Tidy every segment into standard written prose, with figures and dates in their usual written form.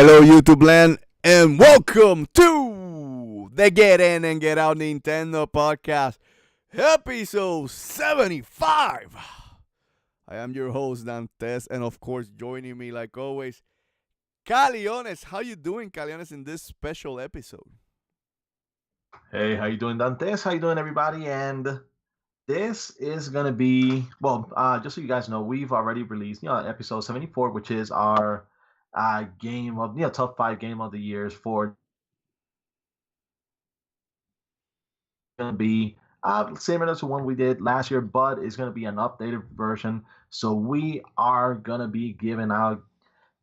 Hello, YouTube land, and welcome to the Get In and Get Out Nintendo podcast, episode 75. I am your host, Dantes, and of course, joining me like always, Caliones. How you doing, Caliones, in this special episode? Hey, how you doing, Dantes? How you doing, everybody? And this is gonna be just so you guys know, we've already released, episode 74, which is our game of top five game of the years for gonna be similar to one we did last year, but it's gonna be an updated version. So we are gonna be giving out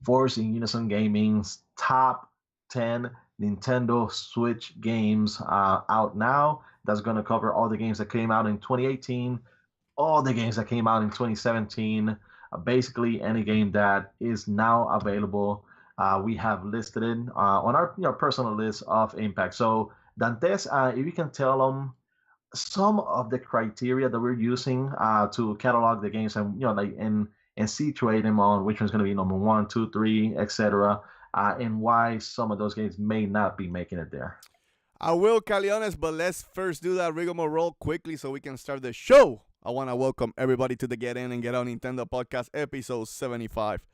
Force in Unison Gaming's top 10 Nintendo Switch games out now. That's going to cover all the games that came out in 2018, all the games that came out in 2017, basically any game that is now available. We have listed it on our personal list of impact. So, Dantes, if you can tell them some of the criteria that we're using to catalog the games and and situate them on which one's going to be number one, two, three, etc., and why some of those games may not be making it there. I will, Caliones, but let's first do that rigmarole quickly so we can start the show. I want to welcome everybody to the Get In and Get Out Nintendo podcast, episode 75.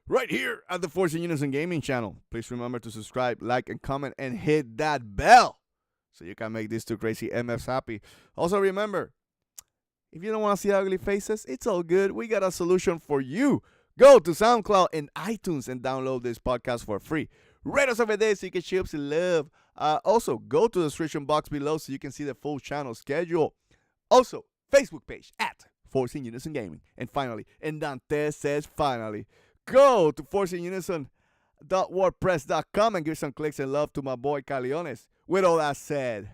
Right here at the Force in Unison Gaming channel. Please remember to subscribe, like, and comment, and hit that bell so you can make these two crazy MFs happy. Also, remember, if you don't want to see ugly faces, it's all good. We got a solution for you. Go to SoundCloud and iTunes and download this podcast for free. Rate us over there so you can show some love. Also, go to the description box below so you can see the full channel schedule. Also, Facebook page at Force in Unison Gaming. And finally, and Dante says finally, go to forceinunison.wordpress.com and give some clicks and love to my boy Caliones. With all that said,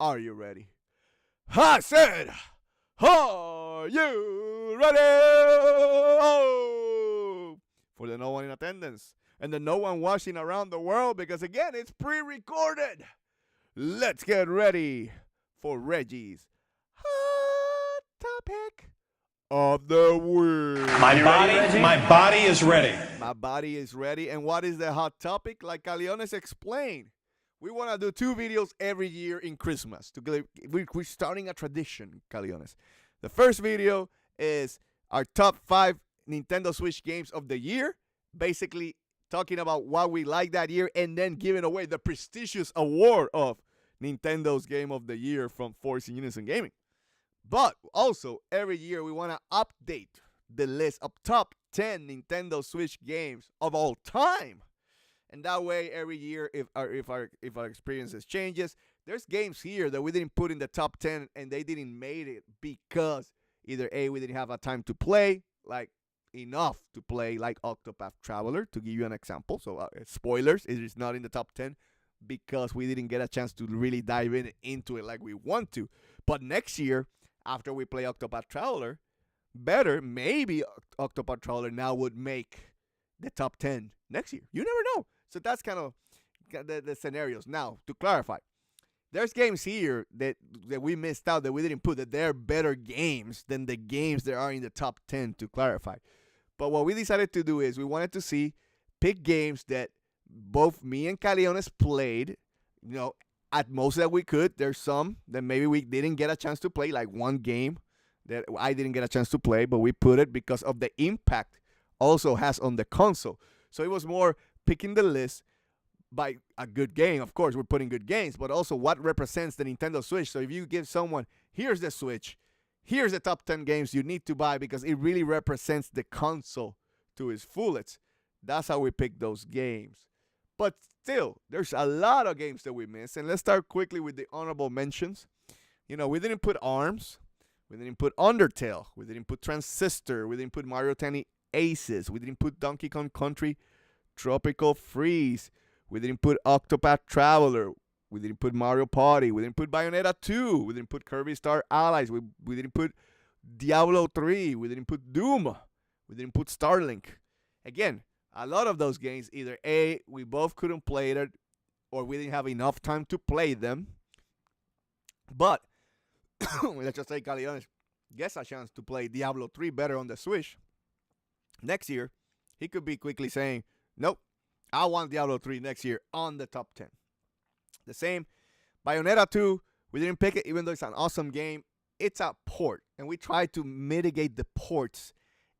are you ready? I said, are you ready? Oh! For the no one in attendance and the no one watching around the world, because again, it's pre-recorded. Let's get ready for Reggie's hot topic of the week. My body is ready. My body is ready. And what is the hot topic? Like Caliones explained, we want to do 2 videos every year in Christmas. We're starting a tradition, Caliones. The first video is our top 5 Nintendo Switch games of the year. Basically, talking about what we like that year and then giving away the prestigious award of Nintendo's Game of the Year from Force in Unison Gaming. But also, every year we want to update the list of top 10 Nintendo Switch games of all time. And that way, every year, if our experiences changes, there's games here that we didn't put in the top 10 and they didn't made it because either A, we didn't have a time to play, like enough to play, like Octopath Traveler, to give you an example. So spoilers, it is not in the top 10 because we didn't get a chance to really dive into it like we want to. But next year, after we play Octopath Traveler, maybe Octopath Traveler now would make the top 10 next year. You never know. So that's kind of the scenarios. Now, to clarify, there's games here that we missed out that we didn't put, that they're better games than the games that are in the top 10, to clarify. But what we decided to do is we wanted to pick games that both me and Caliones played, at most that we could. There's some that maybe we didn't get a chance to play, like one game that I didn't get a chance to play, but we put it because of the impact also has on the console. So it was more picking the list by a good game. Of course, we're putting good games, but also what represents the Nintendo Switch. So if you give someone, here's the Switch, here's the top 10 games you need to buy because it really represents the console to its fullest. That's how we pick those games. But still, there's a lot of games that we missed. And let's start quickly with the honorable mentions. We didn't put ARMS. We didn't put Undertale. We didn't put Transistor. We didn't put Mario Tennis Aces. We didn't put Donkey Kong Country Tropical Freeze. We didn't put Octopath Traveler. We didn't put Mario Party. We didn't put Bayonetta 2. We didn't put Kirby Star Allies. We didn't put Diablo 3. We didn't put Doom. We didn't put Starlink. Again, a lot of those games, either A, we both couldn't play it, or we didn't have enough time to play them. But, let's just say Caliones gets a chance to play Diablo 3 better on the Switch. Next year, he could be quickly saying, nope, I want Diablo 3 next year on the top 10. The same, Bayonetta 2, we didn't pick it even though it's an awesome game. It's a port, and we try to mitigate the ports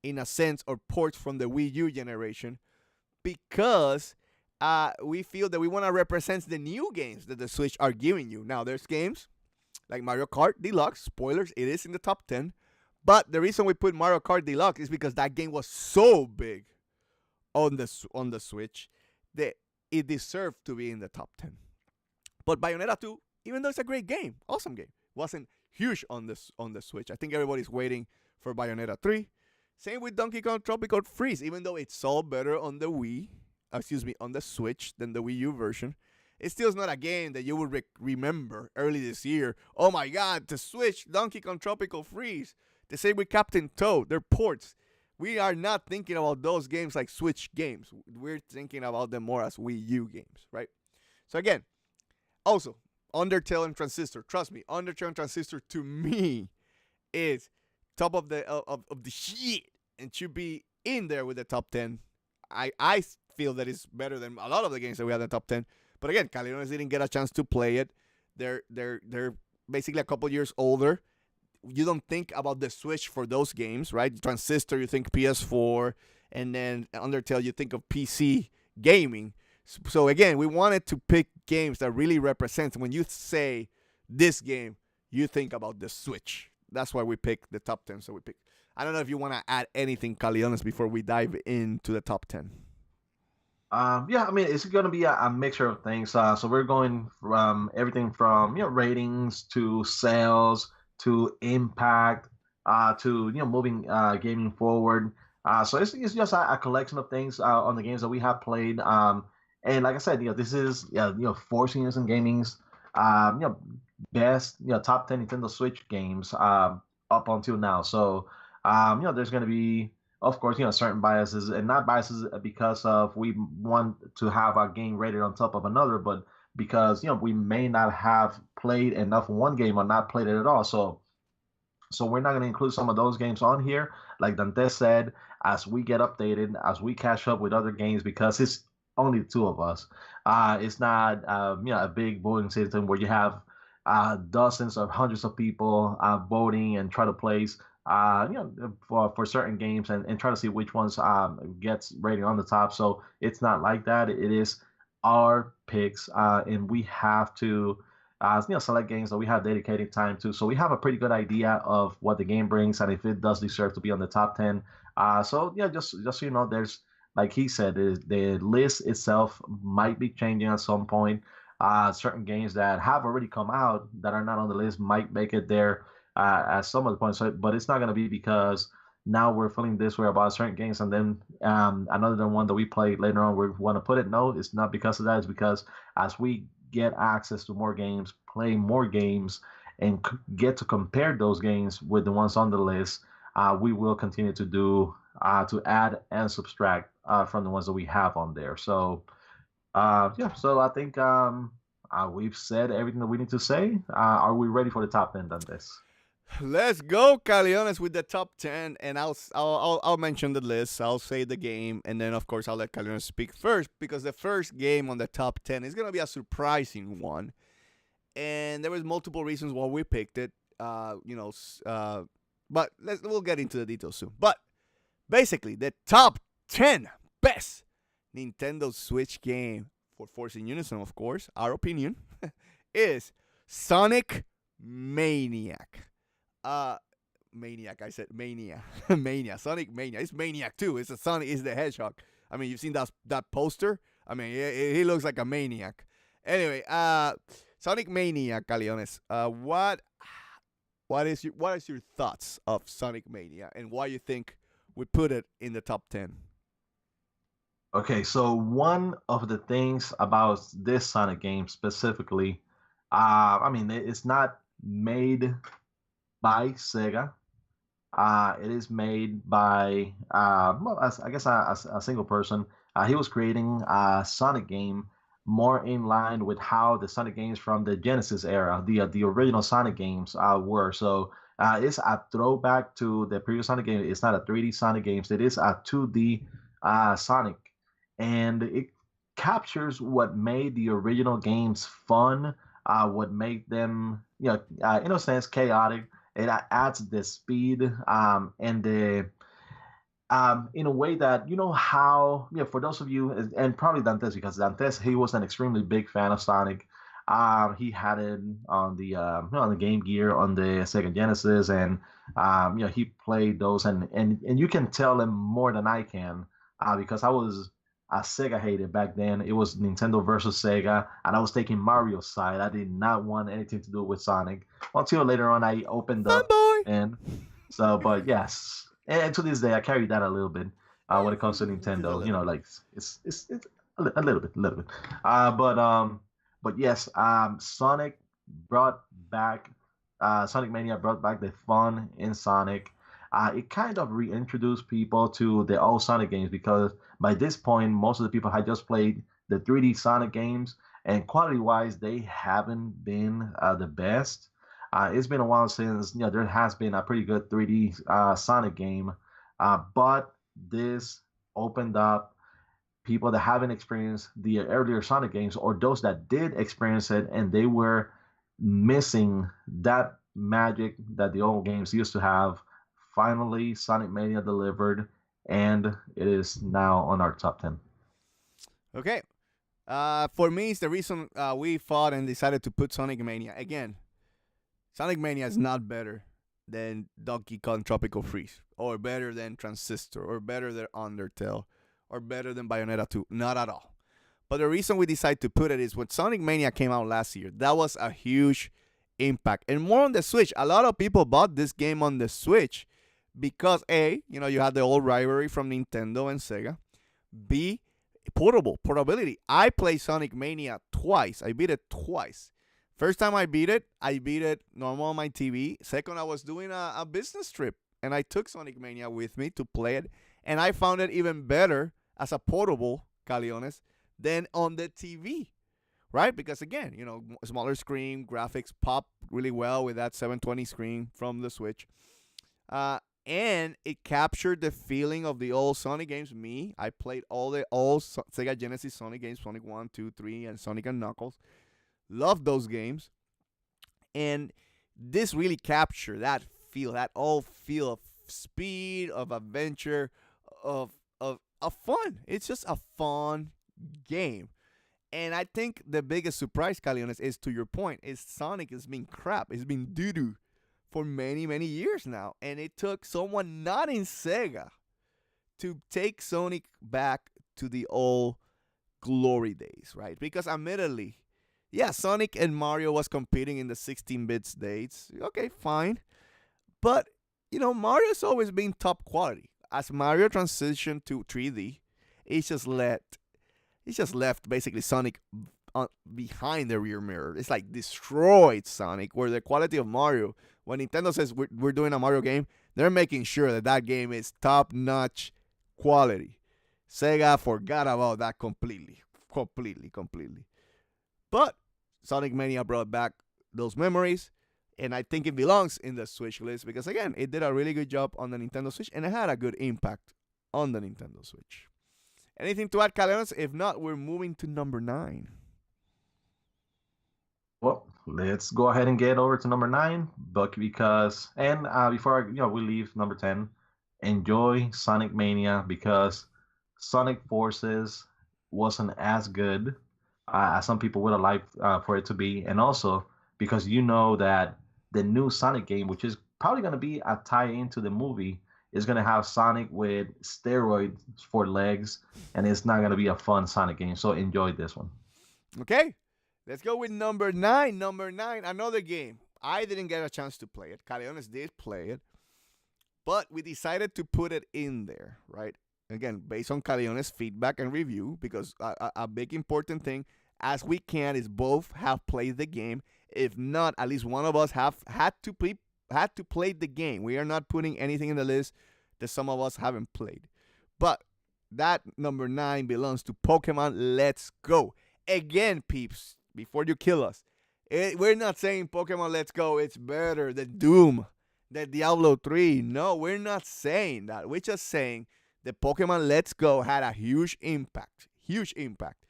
in a sense, or ports from the Wii U generation, because we feel that we want to represent the new games that the Switch are giving you. Now, there's games like Mario Kart Deluxe. Spoilers, it is in the top 10. But the reason we put Mario Kart Deluxe is because that game was so big on the Switch that it deserved to be in the top 10. But Bayonetta 2, even though it's a great game, awesome game, wasn't huge on the Switch. I think everybody's waiting for Bayonetta 3. Same with Donkey Kong Tropical Freeze, even though it's all better on the on the Switch than the Wii U version. It still is not a game that you would remember early this year. Oh my God, the Switch, Donkey Kong Tropical Freeze. The same with Captain Toad. They're ports. We are not thinking about those games like Switch games. We're thinking about them more as Wii U games, right? So again, also, Undertale and Transistor. Trust me, Undertale and Transistor to me is top of the shit and should be in there with the top 10. I feel that it's better than a lot of the games that we had in the top 10. But again, Caliones didn't get a chance to play it. They're basically a couple years older. You don't think about the Switch for those games, right? Transistor, you think PS4, and then Undertale, you think of PC gaming. So again, we wanted to pick games that really represent. When you say this game, you think about the Switch. That's why we picked the top 10. So we pick. I don't know if you want to add anything, Caliones, before we dive into the top 10. Yeah, I mean, it's going to be a mixture of things. So we're going from everything from ratings to sales to impact to moving gaming forward. So it's just a collection of things on the games that we have played. And like I said, this is 4 seniors in gaming's best top 10 Nintendo Switch games up until now. So there's going to be, of course, certain biases, and not biases because of we want to have a game rated on top of another, but because we may not have played enough one game or not played it at all. So we're not going to include some of those games on here, like Dante said, as we get updated, as we catch up with other games, because it's only 2 of us. It's not a big voting system where you have dozens of hundreds of people voting and try to place for certain games and try to see which ones gets rated on the top. So it's not like that. It is our picks, and we have to select games that we have dedicated time to. So we have a pretty good idea of what the game brings and if it does deserve to be on the top 10. So just so you know, there's, like he said, the list itself might be changing at some point. Certain games that have already come out that are not on the list might make it there at some of the points. But it's not going to be because now we're feeling this way about certain games and then another one that we play later on we want to put it. No, it's not because of that. It's because as we get access to more games, play more games, and get to compare those games with the ones on the list, we will continue to do to add and subtract from the ones that we have on there. So so I think we've said everything that we need to say. Are we ready for the top 10, Dantes? Let's go, Caliones, with the top 10, and I'll mention the list. I'll say the game, and then of course I'll let Caliones speak first, because the first game on the top 10 is gonna be a surprising one, and there was multiple reasons why we picked it. But we'll get into the details soon. But basically, the top 10 best Nintendo Switch game for Force in Unison, of course, our opinion, is Sonic Maniac. Maniac, I said Mania. Mania, Sonic Mania. It's Maniac too. It's a Sonic is the Hedgehog. I mean, you've seen that poster? I mean, he looks like a maniac. Anyway, Sonic Mania, Caliones. What is your thoughts of Sonic Mania and why you think we put it in the top 10? Okay, so one of the things about this Sonic game specifically, I mean, it's not made by Sega. It is made by, I guess a single person. He was creating a Sonic game more in line with how the Sonic games from the Genesis era, the original Sonic games were. So it's a throwback to the previous Sonic game. It's not a 3D Sonic games. It is a 2D Sonic, and captures what made the original games fun, what made them, in a sense, chaotic. It adds the speed and the in a way that how for those of you and probably Dantes, because Dantes, he was an extremely big fan of Sonic. He had it on the on the Game Gear, on the Sega Genesis, and he played those, and you can tell him more than I can, because I was a Sega hater back then. It was Nintendo versus Sega, and I was taking Mario's side. I did not want anything to do with Sonic until later on I opened up. Fanboy. And so, but yes, and to this day I carry that a little bit when it comes to Just a Nintendo. little. Like it's a little bit. But yes, Sonic brought back Sonic Mania brought back the fun in Sonic. It kind of reintroduced people to the old Sonic games, because by this point most of the people had just played the 3D Sonic games, and quality wise they haven't been the best. It's been a while since there has been a pretty good 3D Sonic game, but this opened up people that haven't experienced the earlier Sonic games, or those that did experience it and they were missing that magic that the old games used to have. Finally, Sonic Mania delivered, and it is now on our top 10. Okay. For me, it's the reason we fought and decided to put Sonic Mania. Again, Sonic Mania is not better than Donkey Kong Tropical Freeze, or better than Transistor, or better than Undertale, or better than Bayonetta 2. Not at all. But the reason we decided to put it is when Sonic Mania came out last year, that was a huge impact. And more on the Switch. A lot of people bought this game on the Switch because A, you had the old rivalry from Nintendo and Sega. B, portability. I played Sonic Mania twice. I beat it twice. First time I beat it normal on my TV. Second, I was doing a business trip, and I took Sonic Mania with me to play it, and I found it even better as a portable, Caliones, than on the TV, right? Because again, smaller screen, graphics pop really well with that 720 screen from the Switch. And it captured the feeling of the old Sonic games. I played all the old Sega Genesis Sonic games, Sonic 1, 2, 3, and Sonic and Knuckles. Loved those games. And this really captured that feel, that old feel of speed, of adventure, of fun. It's just a fun game. And I think the biggest surprise, Caliones, is to your point, is Sonic has been crap. It's been doo-doo for many, many years now. And it took someone not in Sega to take Sonic back to the old glory days, right? Because admittedly, yeah, Sonic and Mario was competing in the 16-bit days. Okay, fine. But, Mario's always been top quality. As Mario transitioned to 3D, it's just left basically Sonic behind the rear mirror. It's like destroyed Sonic, where the quality of Mario, when Nintendo says we're doing a Mario game, they're making sure that game is top-notch quality. Sega forgot about that completely. But Sonic Mania brought back those memories, and I think it belongs in the Switch list because, again, it did a really good job on the Nintendo Switch, and it had a good impact on the Nintendo Switch. Anything to add, Caliones? If not, we're moving to number 9. Well, let's go ahead and get over to number 9, but before we leave number 10, enjoy Sonic Mania, because Sonic Forces wasn't as good as some people would have liked for it to be, and also because that the new Sonic game, which is probably going to be a tie-in to the movie, is going to have Sonic with steroids for legs, and it's not going to be a fun Sonic game. So enjoy this one. Okay, let's go with number 9. Number 9, another game. I didn't get a chance to play it. Caliones did play it, but we decided to put it in there, right? Again, based on Caliones' feedback and review, because a big important thing, as we can, is both have played the game. If not, at least one of us had to play the game. We are not putting anything in the list that some of us haven't played. But that number 9 belongs to Pokemon Let's Go. Again, peeps, before you kill us, we're not saying Pokemon Let's Go, it's better than Doom, than Diablo 3. No, we're not saying that. We're just saying that Pokemon Let's Go had a huge impact. Huge impact.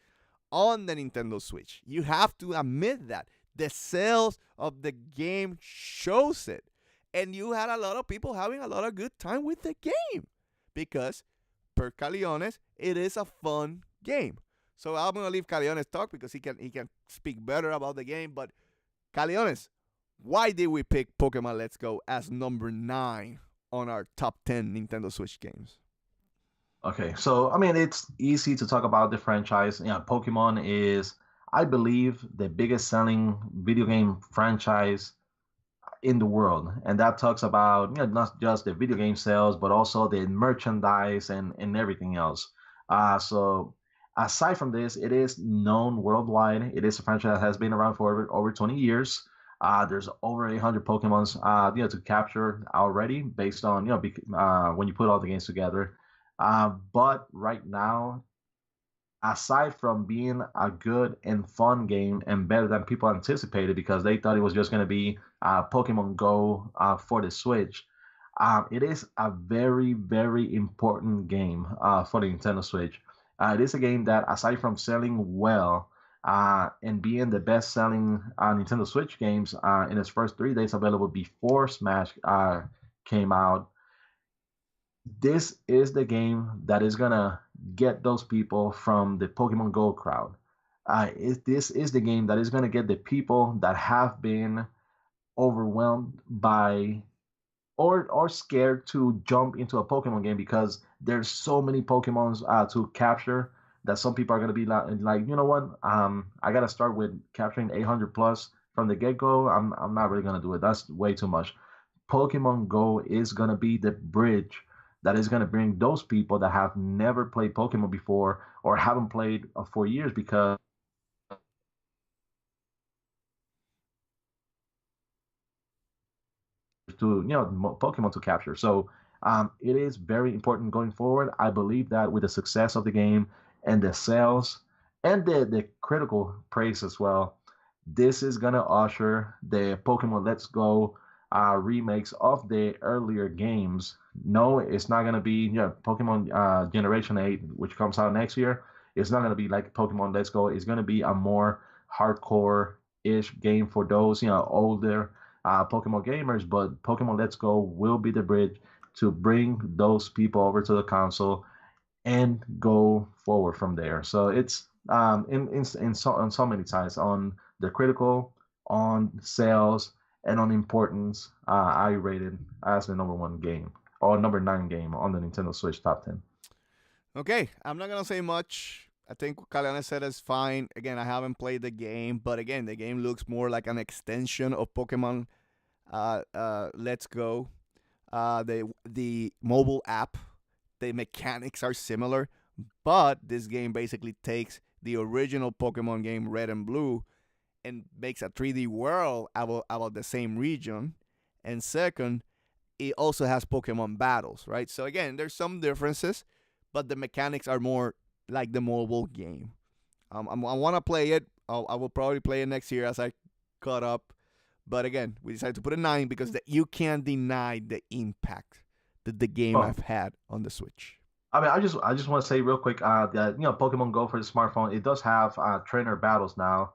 on the Nintendo Switch. You have to admit that. The sales of the game shows it. And you had a lot of people having a lot of good time with the game. Because, per Caliones, it is a fun game. So I'm going to leave Caliones talk because he can speak better about the game. But, Caliones, why did we pick Pokemon Let's Go as number 9 on our top 10 Nintendo Switch games? Okay, so I mean, it's easy to talk about the franchise. Yeah, Pokemon is, I believe, the biggest selling video game franchise in the world, and that talks about, not just the video game sales, but also the merchandise and everything else. So aside from this, it is known worldwide. It is a franchise that has been around for over 20 years. There's over 800 Pokemons, to capture already, based on when you put all the games together. But right now, aside from being a good and fun game and better than people anticipated because they thought it was just going to be Pokemon Go for the Switch, it is a very, very important game for the Nintendo Switch. It is a game that, aside from selling well and being the best-selling Nintendo Switch games in its first 3 days available before Smash came out, this is the game that is gonna get those people from the Pokemon Go crowd. This is the game that is gonna get the people that have been overwhelmed by or scared to jump into a Pokemon game because there's so many Pokemons to capture that some people are gonna be like, you know what? I gotta start with capturing 800 plus from the get go. I'm not really gonna do it. That's way too much. Pokemon Go is gonna be the bridge that is going to bring those people that have never played Pokemon before or haven't played for years because to Pokemon to capture. So it is very important going forward. I believe that with the success of the game and the sales and the critical praise as well, this is going to usher the Pokemon Let's Go remakes of the earlier games. No, it's not going to be Pokemon Generation 8, which comes out next year. It's not going to be like Pokemon Let's Go. It's going to be a more hardcore-ish game for those older Pokemon gamers. But Pokemon Let's Go will be the bridge to bring those people over to the console and go forward from there. So it's on so many sides, on the critical, on sales, and on importance. I rated as the number 1 game or number 9 game on the Nintendo Switch top 10. Okay, I'm not gonna say much. I think what Caliones said is fine. Again, I haven't played the game, but again, the game looks more like an extension of Pokemon Let's Go. The mobile app, the mechanics are similar, but this game basically takes the original Pokemon game Red and Blue and makes a 3D world about the same region. And second, it also has Pokemon battles, right? So again, there's some differences, but the mechanics are more like the mobile game. I want to play it. I will probably play it next year as I caught up. But again, we decided to put a 9 because you can't deny the impact that the game have had on the Switch. I mean, I just want to say real quick that Pokemon Go for the smartphone, it does have trainer battles now,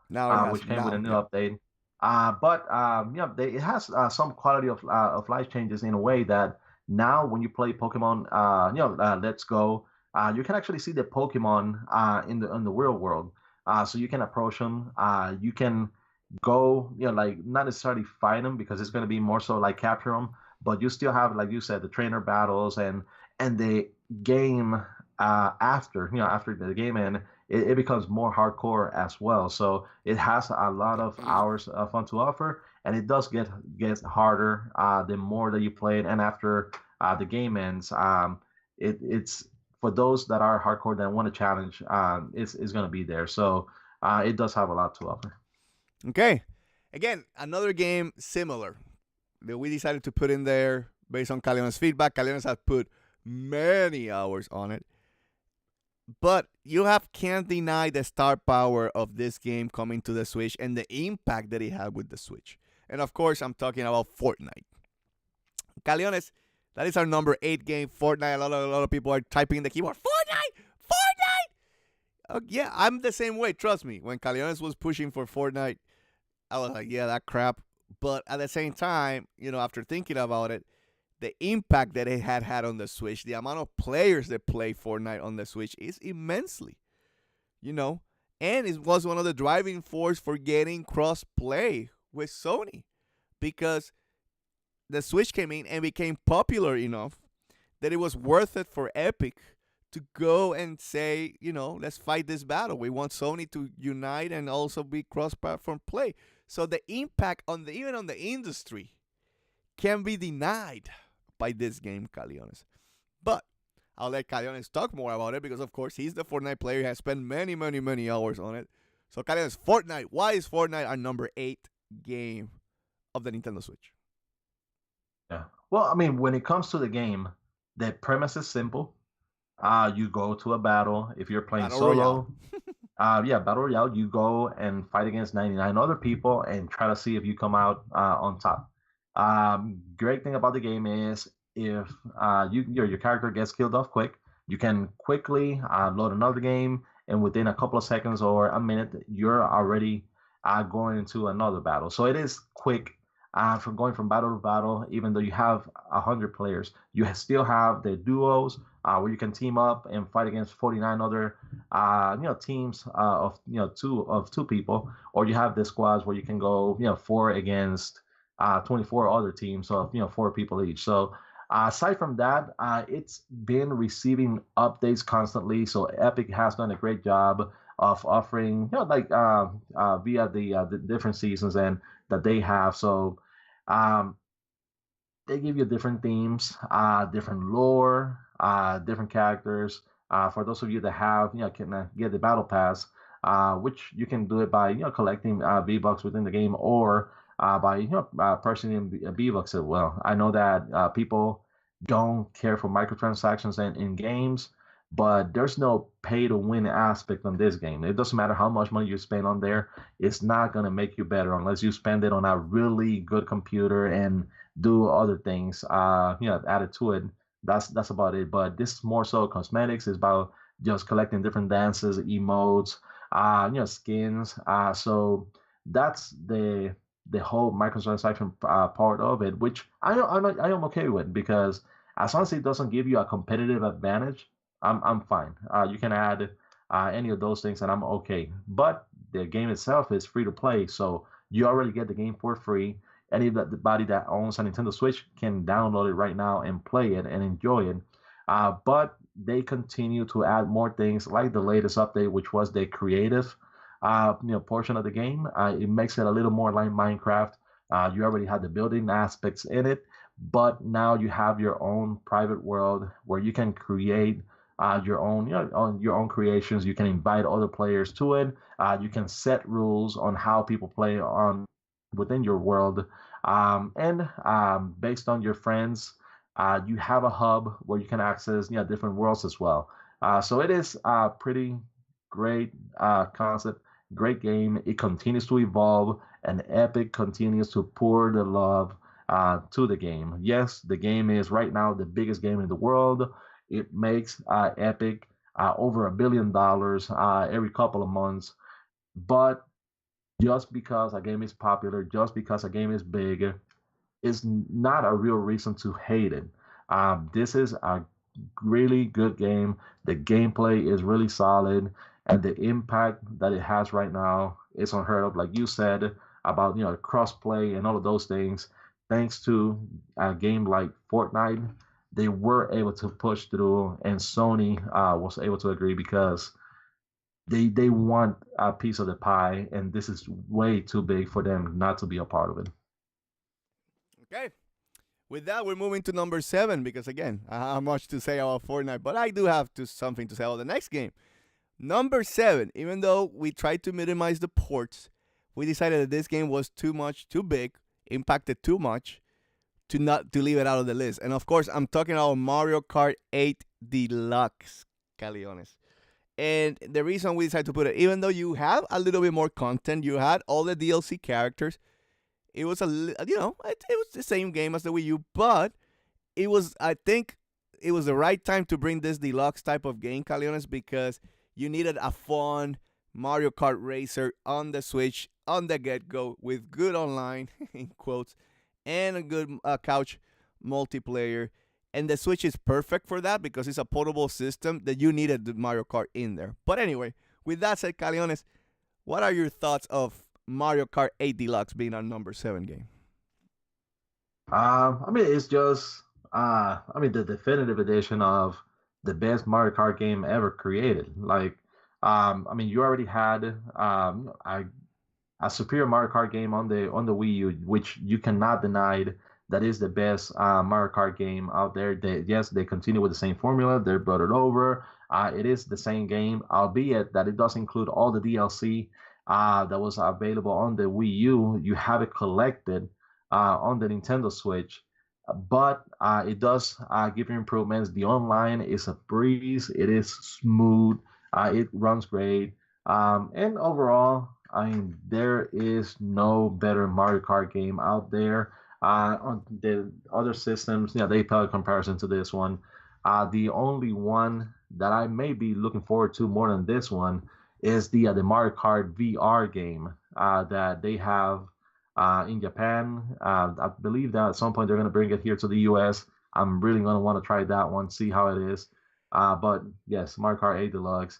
which came with a new update. But it has some quality of life changes in a way that now when you play Pokemon, Let's Go, you can actually see the Pokemon in the real world. So you can approach them. You can go, like not necessarily fight them because it's going to be more so like capture them, but you still have, like you said, the trainer battles and the game after the game end, it becomes more hardcore as well. So it has a lot of hours of fun to offer, and it does get harder the more that you play it. And after the game ends, it's for those that are hardcore that want a challenge, it's going to be there. So it does have a lot to offer. Okay, again, another game similar that we decided to put in there based on Caliones' feedback. Caliones has put many hours on it, but you can't deny the star power of this game coming to the Switch and the impact that it had with the Switch. And of course, I'm talking about Fortnite. Caliones, that is our number 8 game, Fortnite. A lot of people are typing in the keyboard, Fortnite. Yeah, I'm the same way. Trust me. When Caliones was pushing for Fortnite, I was like, yeah, that crap. But at the same time, after thinking about it, the impact that it had on the Switch, the amount of players that play Fortnite on the Switch is immensely, you know, and it was one of the driving force for getting cross play with Sony because the Switch came in and became popular enough that it was worth it for Epic to go and say, let's fight this battle. We want Sony to unite and also be cross-platform play. So the impact on even on the industry can be denied by this game, Caliones. But I'll let Caliones talk more about it because, of course, he's the Fortnite player. He has spent many, many, many hours on it. So, Caliones, Fortnite. Why is Fortnite our number 8 game of the Nintendo Switch? Yeah. Well, I mean, when it comes to the game, the premise is simple. You go to a battle. If you're playing Battle solo, Battle Royale, you go and fight against 99 other people and try to see if you come out on top. Great thing about the game is if your character gets killed off quick, you can quickly load another game, and within a couple of seconds or a minute, you're already going into another battle. So it is quick from going from battle to battle. Even though you have 100 players, you still have the duos where you can team up and fight against 49 other teams of two people, or you have the squads where you can go 4 against 24 other teams of 4 people each. So aside from that, it's been receiving updates constantly. So Epic has done a great job of offering via the different seasons and that they have. So they give you different themes, different lore, different characters. For those of you that have, can get the battle pass, which you can do it by, collecting V-Bucks within the game or by, purchasing V-Bucks as well. I know that people don't care for microtransactions in games, but there's no pay to win aspect on this game. It doesn't matter how much money you spend on there. It's not going to make you better unless you spend it on a really good computer and do other things, added to it. That's about it. But this is more so cosmetics. It's about just collecting different dances, emotes, skins. So that's the whole microtransaction part of it, which I am okay with because as long as it doesn't give you a competitive advantage, I'm fine. You can add any of those things, and I'm okay. But the game itself is free to play, so you already get the game for free. Anybody that owns a Nintendo Switch can download it right now and play it and enjoy it. But they continue to add more things, like the latest update, which was the creative, portion of the game. It makes it a little more like Minecraft. You already had the building aspects in it, but now you have your own private world where you can create your own creations. You can invite other players to it. You can set rules on how people play on within your world, and based on your friends, you have a hub where you can access different worlds as well. So it is a pretty great concept, great game. It continues to evolve, and Epic continues to pour the love to the game. Yes, the game is right now the biggest game in the world. It makes Epic over $1 billion every couple of months. But just because a game is popular, just because a game is big, is not a real reason to hate it. This is a really good game. The gameplay is really solid, and the impact that it has right now is unheard of. Like you said about crossplay and all of those things. Thanks to a game like Fortnite, they were able to push through, and Sony was able to agree because they want a piece of the pie, and this is way too big for them not to be a part of it. Okay. With that, we're moving to number 7 because, again, I have much to say about Fortnite, but I do have something to say about the next game. Number 7, even though we tried to minimize the ports, we decided that this game was too big, impacted too much to leave it out of the list. And, of course, I'm talking about Mario Kart 8 Deluxe, Caliones. And the reason we decided to put it, even though you have a little bit more content, you had all the DLC characters, it was it was the same game as the Wii U, but I think it was the right time to bring this deluxe type of game, Caliones, because You needed a fun Mario Kart racer on the Switch on the get-go with good online, in quotes, and a good couch multiplayer. And the Switch is perfect for that because it's a portable system that you needed the Mario Kart in there. But anyway, with that said, Caliones, what are your thoughts of Mario Kart 8 Deluxe being our number 7 game? I mean, it's just, the definitive edition of the best Mario Kart game ever created. Like, you already had a superior Mario Kart game on the Wii U, which you cannot deny that is the best Mario Kart game out there. They continue with the same formula. They brought it over. It is the same game, albeit that it does include all the DLC that was available on the Wii U. You have it collected on the Nintendo Switch, but it does give you improvements. The online is a breeze. It is smooth. It runs great. And overall, there is no better Mario Kart game out there. On the other systems, they pale in comparison to this one. The only one that I may be looking forward to more than this one is the Mario Kart VR game that they have in Japan. I believe that at some point they're going to bring it here to the US. I'm really going to want to try that one, see how it is. But yes, Mario Kart 8 Deluxe,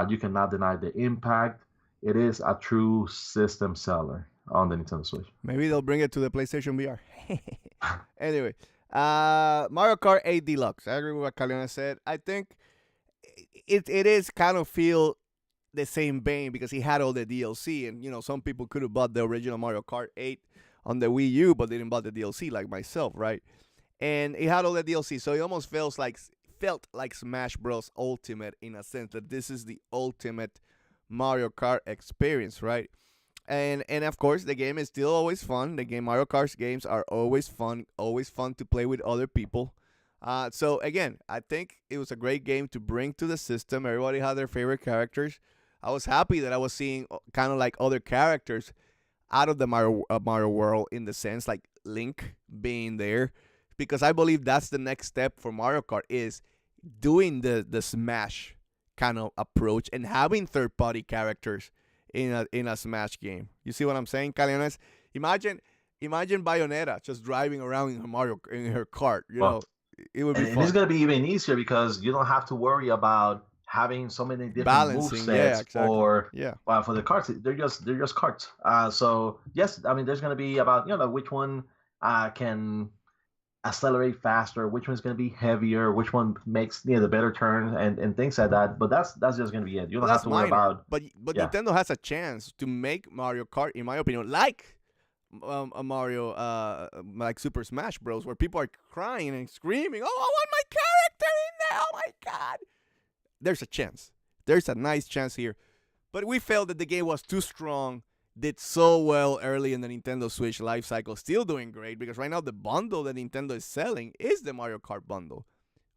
you cannot deny the impact. It is a true system seller on the Nintendo Switch. Maybe they'll bring it to the PlayStation VR. Anyway, Mario Kart 8 Deluxe. I agree with what Caliones said. I think it is kind of feel the same vein because he had all the DLC, and some people could have bought the original Mario Kart 8 on the Wii U, but they didn't buy the DLC, like myself, right? And it had all the DLC, so it almost felt like Smash Bros. Ultimate in a sense that this is the ultimate Mario Kart experience, right? And of course, the game is still always fun. Mario Kart games are always fun to play with other people. So again, I think it was a great game to bring to the system. Everybody had their favorite characters. I was happy that I was seeing kind of like other characters out of the Mario world, in the sense like Link being there, because I believe that's the next step for Mario Kart, is doing the Smash kind of approach and having third-party characters in a Smash game. You see what I'm saying, Caliones? Imagine Bayonetta just driving around in her cart. It would be fun. And it's gonna be even easier because you don't have to worry about having so many different balancing movesets for the carts. They're just carts. So yes, there's gonna be about which one can accelerate faster, which one's going to be heavier, which one makes the better turn, and things like that. But that's just going to be it. You don't have to worry about. But Nintendo has a chance to make Mario Kart, in my opinion, like a Mario, like Super Smash Bros., where people are crying and screaming, "Oh, I want my character in there! Oh my God!" There's a chance. There's a nice chance here, but we felt that the game was too strong. Did so well early in the Nintendo Switch life cycle, still doing great, because right now the bundle that Nintendo is selling is the Mario Kart bundle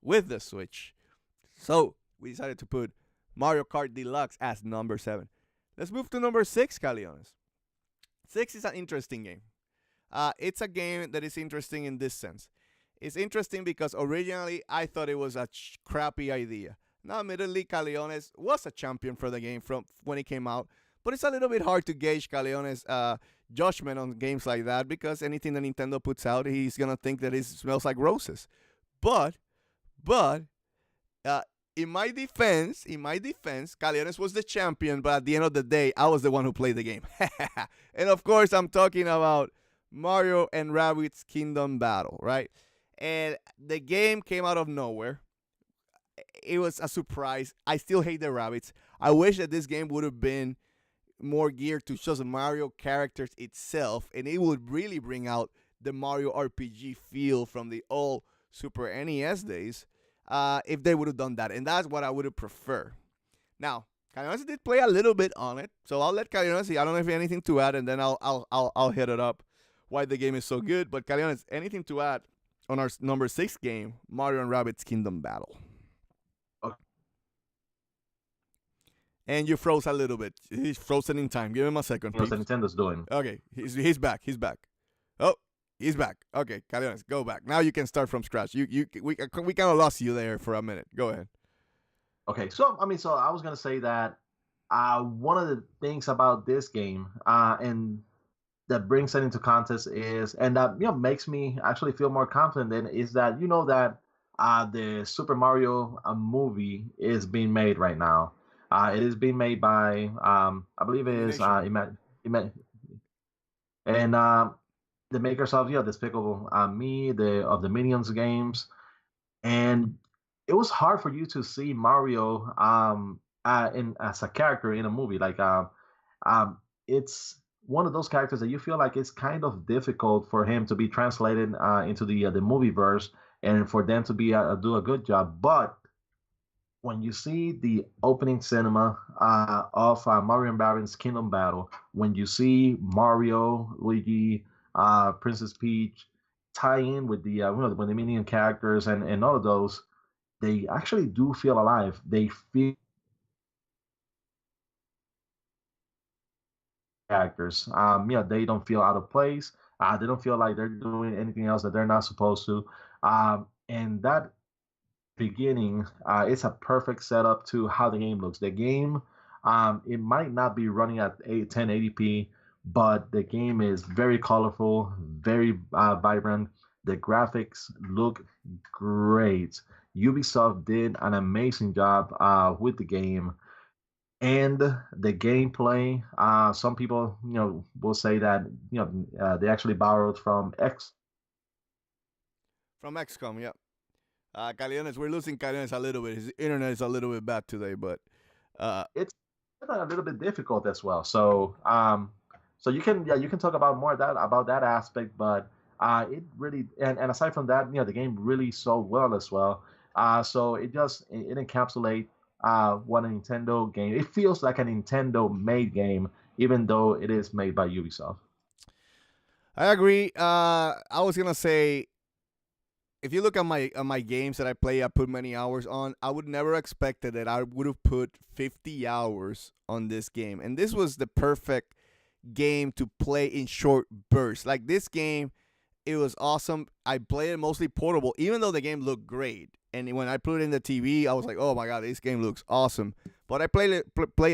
with the Switch. So we decided to put Mario Kart Deluxe as number 7. Let's move to number 6, Caliones. 6 is an interesting game. It's a game that is interesting in this sense. It's interesting because originally I thought it was a crappy idea. Now, admittedly, Caliones was a champion for the game from when it came out. But it's a little bit hard to gauge Caliones' judgment on games like that, because anything that Nintendo puts out, he's gonna think that it smells like roses. But in my defense, Caliones was the champion. But at the end of the day, I was the one who played the game. And of course, I'm talking about Mario and Rabbids Kingdom Battle, right? And the game came out of nowhere. It was a surprise. I still hate the Rabbids. I wish that this game would have been more geared to just Mario characters itself, and it would really bring out the Mario RPG feel from the old Super NES days if they would have done that, and that's what I would have preferred. Now, Caliones did play a little bit on it, so I'll let Caliones see. I don't know if you have anything to add, and then I'll hit it up why the game is so good. But Caliones, anything to add on our number 6 game, Mario and Rabbids Kingdom Battle? And you froze a little bit. He's frozen in time. Give him a second, please. What Nintendo's doing. Okay, he's back. Oh, he's back. Okay, Caliones, go back. Now you can start from scratch. We kind of lost you there for a minute. Go ahead. Okay, so so I was gonna say that one of the things about this game, and that brings it into context is, and that makes me actually feel more confident in, is that that the Super Mario movie is being made right now. It is being made by I believe it is Illumination. and the makers of Despicable Me, the Minions games, and it was hard for you to see Mario in as a character in a movie. Like it's one of those characters that you feel like it's kind of difficult for him to be translated into the movie verse, and for them to be do a good job. But when you see the opening cinema of Mario and Rabbids Kingdom Battle, when you see Mario, Luigi, Princess Peach tie in with when the Minion characters and all of those, they actually do feel alive. They feel characters. They don't feel out of place. They don't feel like they're doing anything else that they're not supposed to. And that beginning, it's a perfect setup to how the game looks. The game, it might not be running at 1080p, but the game is very colorful, very vibrant. The graphics look great. Ubisoft did an amazing job with the game and the gameplay. Some people, will say that they actually borrowed from X. From XCOM, yeah. Caliones, we're losing Caliones a little bit. His internet is a little bit bad today, but uh, It's a little bit difficult as well. So you can talk about more of that about that aspect, but it really and aside from that, the game really sold well as well. So it encapsulates what a Nintendo game. It feels like a Nintendo made game, even though it is made by Ubisoft. I agree. I was gonna say, if you look at my games that I play, I put many hours on. I would never expected that I would have put 50 hours on this game, and this was the perfect game to play in short bursts. Like this game, it was awesome. I played it mostly portable, even though the game looked great. And when I put it in the TV, I was like, "Oh my god, this game looks awesome." But I play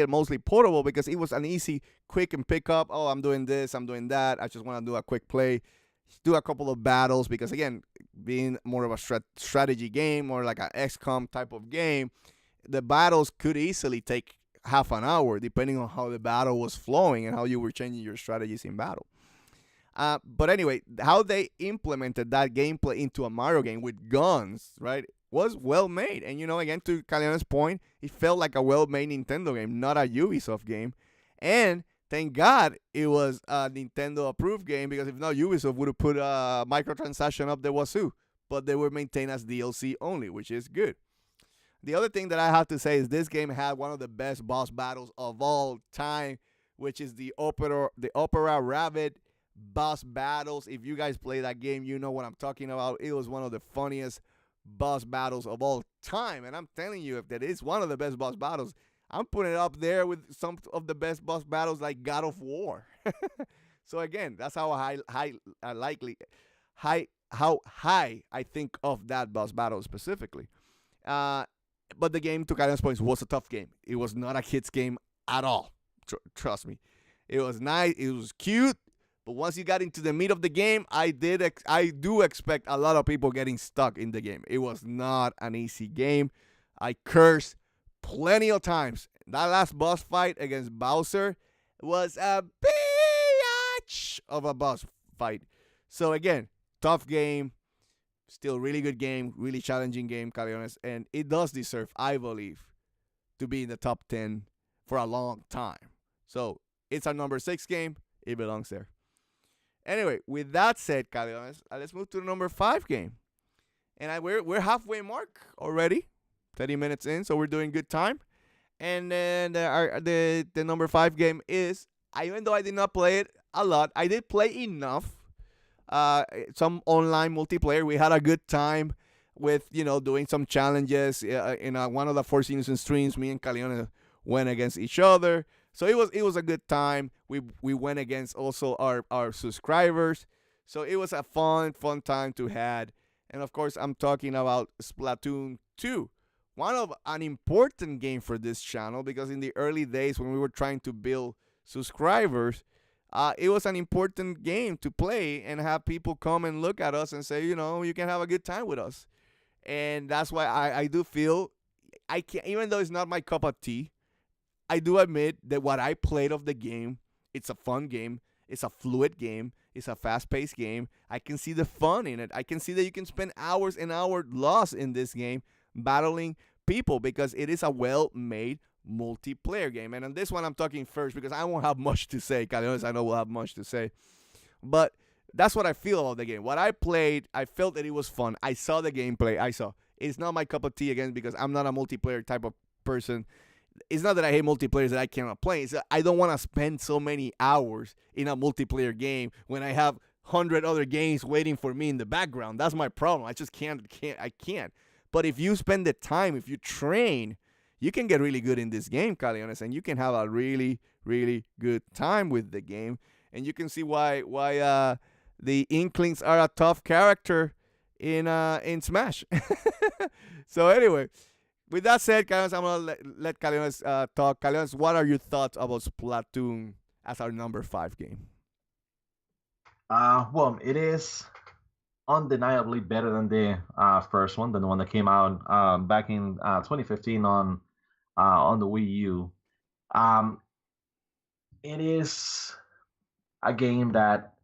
it mostly portable because it was an easy, quick and pick up. Oh, I'm doing this, I'm doing that. I just want to do a quick play, do a couple of battles because again, being more of a strategy game or like an XCOM type of game, the battles could easily take half an hour depending on how the battle was flowing and how you were changing your strategies in battle. But anyway, how they implemented that gameplay into a Mario game with guns, right, was well made. And again, to Caliana's point, it felt like a well made Nintendo game, not a Ubisoft game. And thank God it was a Nintendo approved game because if not, Ubisoft would have put a microtransaction up the wazoo. But they were maintained as DLC only, which is good. The other thing that I have to say is this game had one of the best boss battles of all time, which is the Opera Rabbit boss battles. If you guys play that game, you know what I'm talking about. It was one of the funniest boss battles of all time, and I'm telling you, if that is one of the best boss battles, I'm putting it up there with some of the best boss battles like God of War. So again, that's how how high I think of that boss battle specifically. Uh, but the game, to Guidance Points, was a tough game. It was not a kids game at all. Trust me. It was nice. It was cute. But once you got into the meat of the game, I do expect a lot of people getting stuck in the game. It was not an easy game. I cursed plenty of times. That last boss fight against Bowser was a bitch of a boss fight. So again, tough game. Still really good game, really challenging game, Caliones, and it does deserve, I believe, to be in the top 10 for a long time. So it's our number 6 game. It belongs there. Anyway, with that said, Caliones, let's move to the number 5 game. And we're halfway mark already, 30 minutes in, so we're doing good time. And then the number 5 game is, even though I did not play it a lot, I did play enough. Some online multiplayer. We had a good time with doing some challenges in one of the Force Innocent streams. Me and Calione went against each other, so it was a good time. We went against also our subscribers, so it was a fun time to had. And of course, I'm talking about Splatoon 2, one of an important game for this channel, because in the early days when we were trying to build subscribers, it was an important game to play and have people come and look at us and say, you can have a good time with us. And that's why I do feel I can't, even though it's not my cup of tea, I do admit that what I played of the game, it's a fun game. It's a fluid game. It's a fast-paced game. I can see the fun in it. I can see that you can spend hours and hours lost in this game battling people because it is a well-made multiplayer game. And on this one, I'm talking first because I won't have much to say. Caliones, I know we'll have much to say. But that's what I feel about the game. What I played, I felt that it was fun. I saw the gameplay. It's not my cup of tea again because I'm not a multiplayer type of person. It's not that I hate multiplayer that I cannot play. It's that I don't want to spend so many hours in a multiplayer game when I have 100 other games waiting for me in the background. That's my problem. I just can't. But if you spend the time, if you train, you can get really good in this game, Caliones, and you can have a really, really good time with the game. And you can see why the Inklings are a tough character in Smash. So anyway, with that said, Caliones, I'm gonna let Caliones talk. Caliones, what are your thoughts about Splatoon as our number 5 game? Well, it is undeniably better than the first one, than the one that came out back in 2015 on the Wii U. It is a game that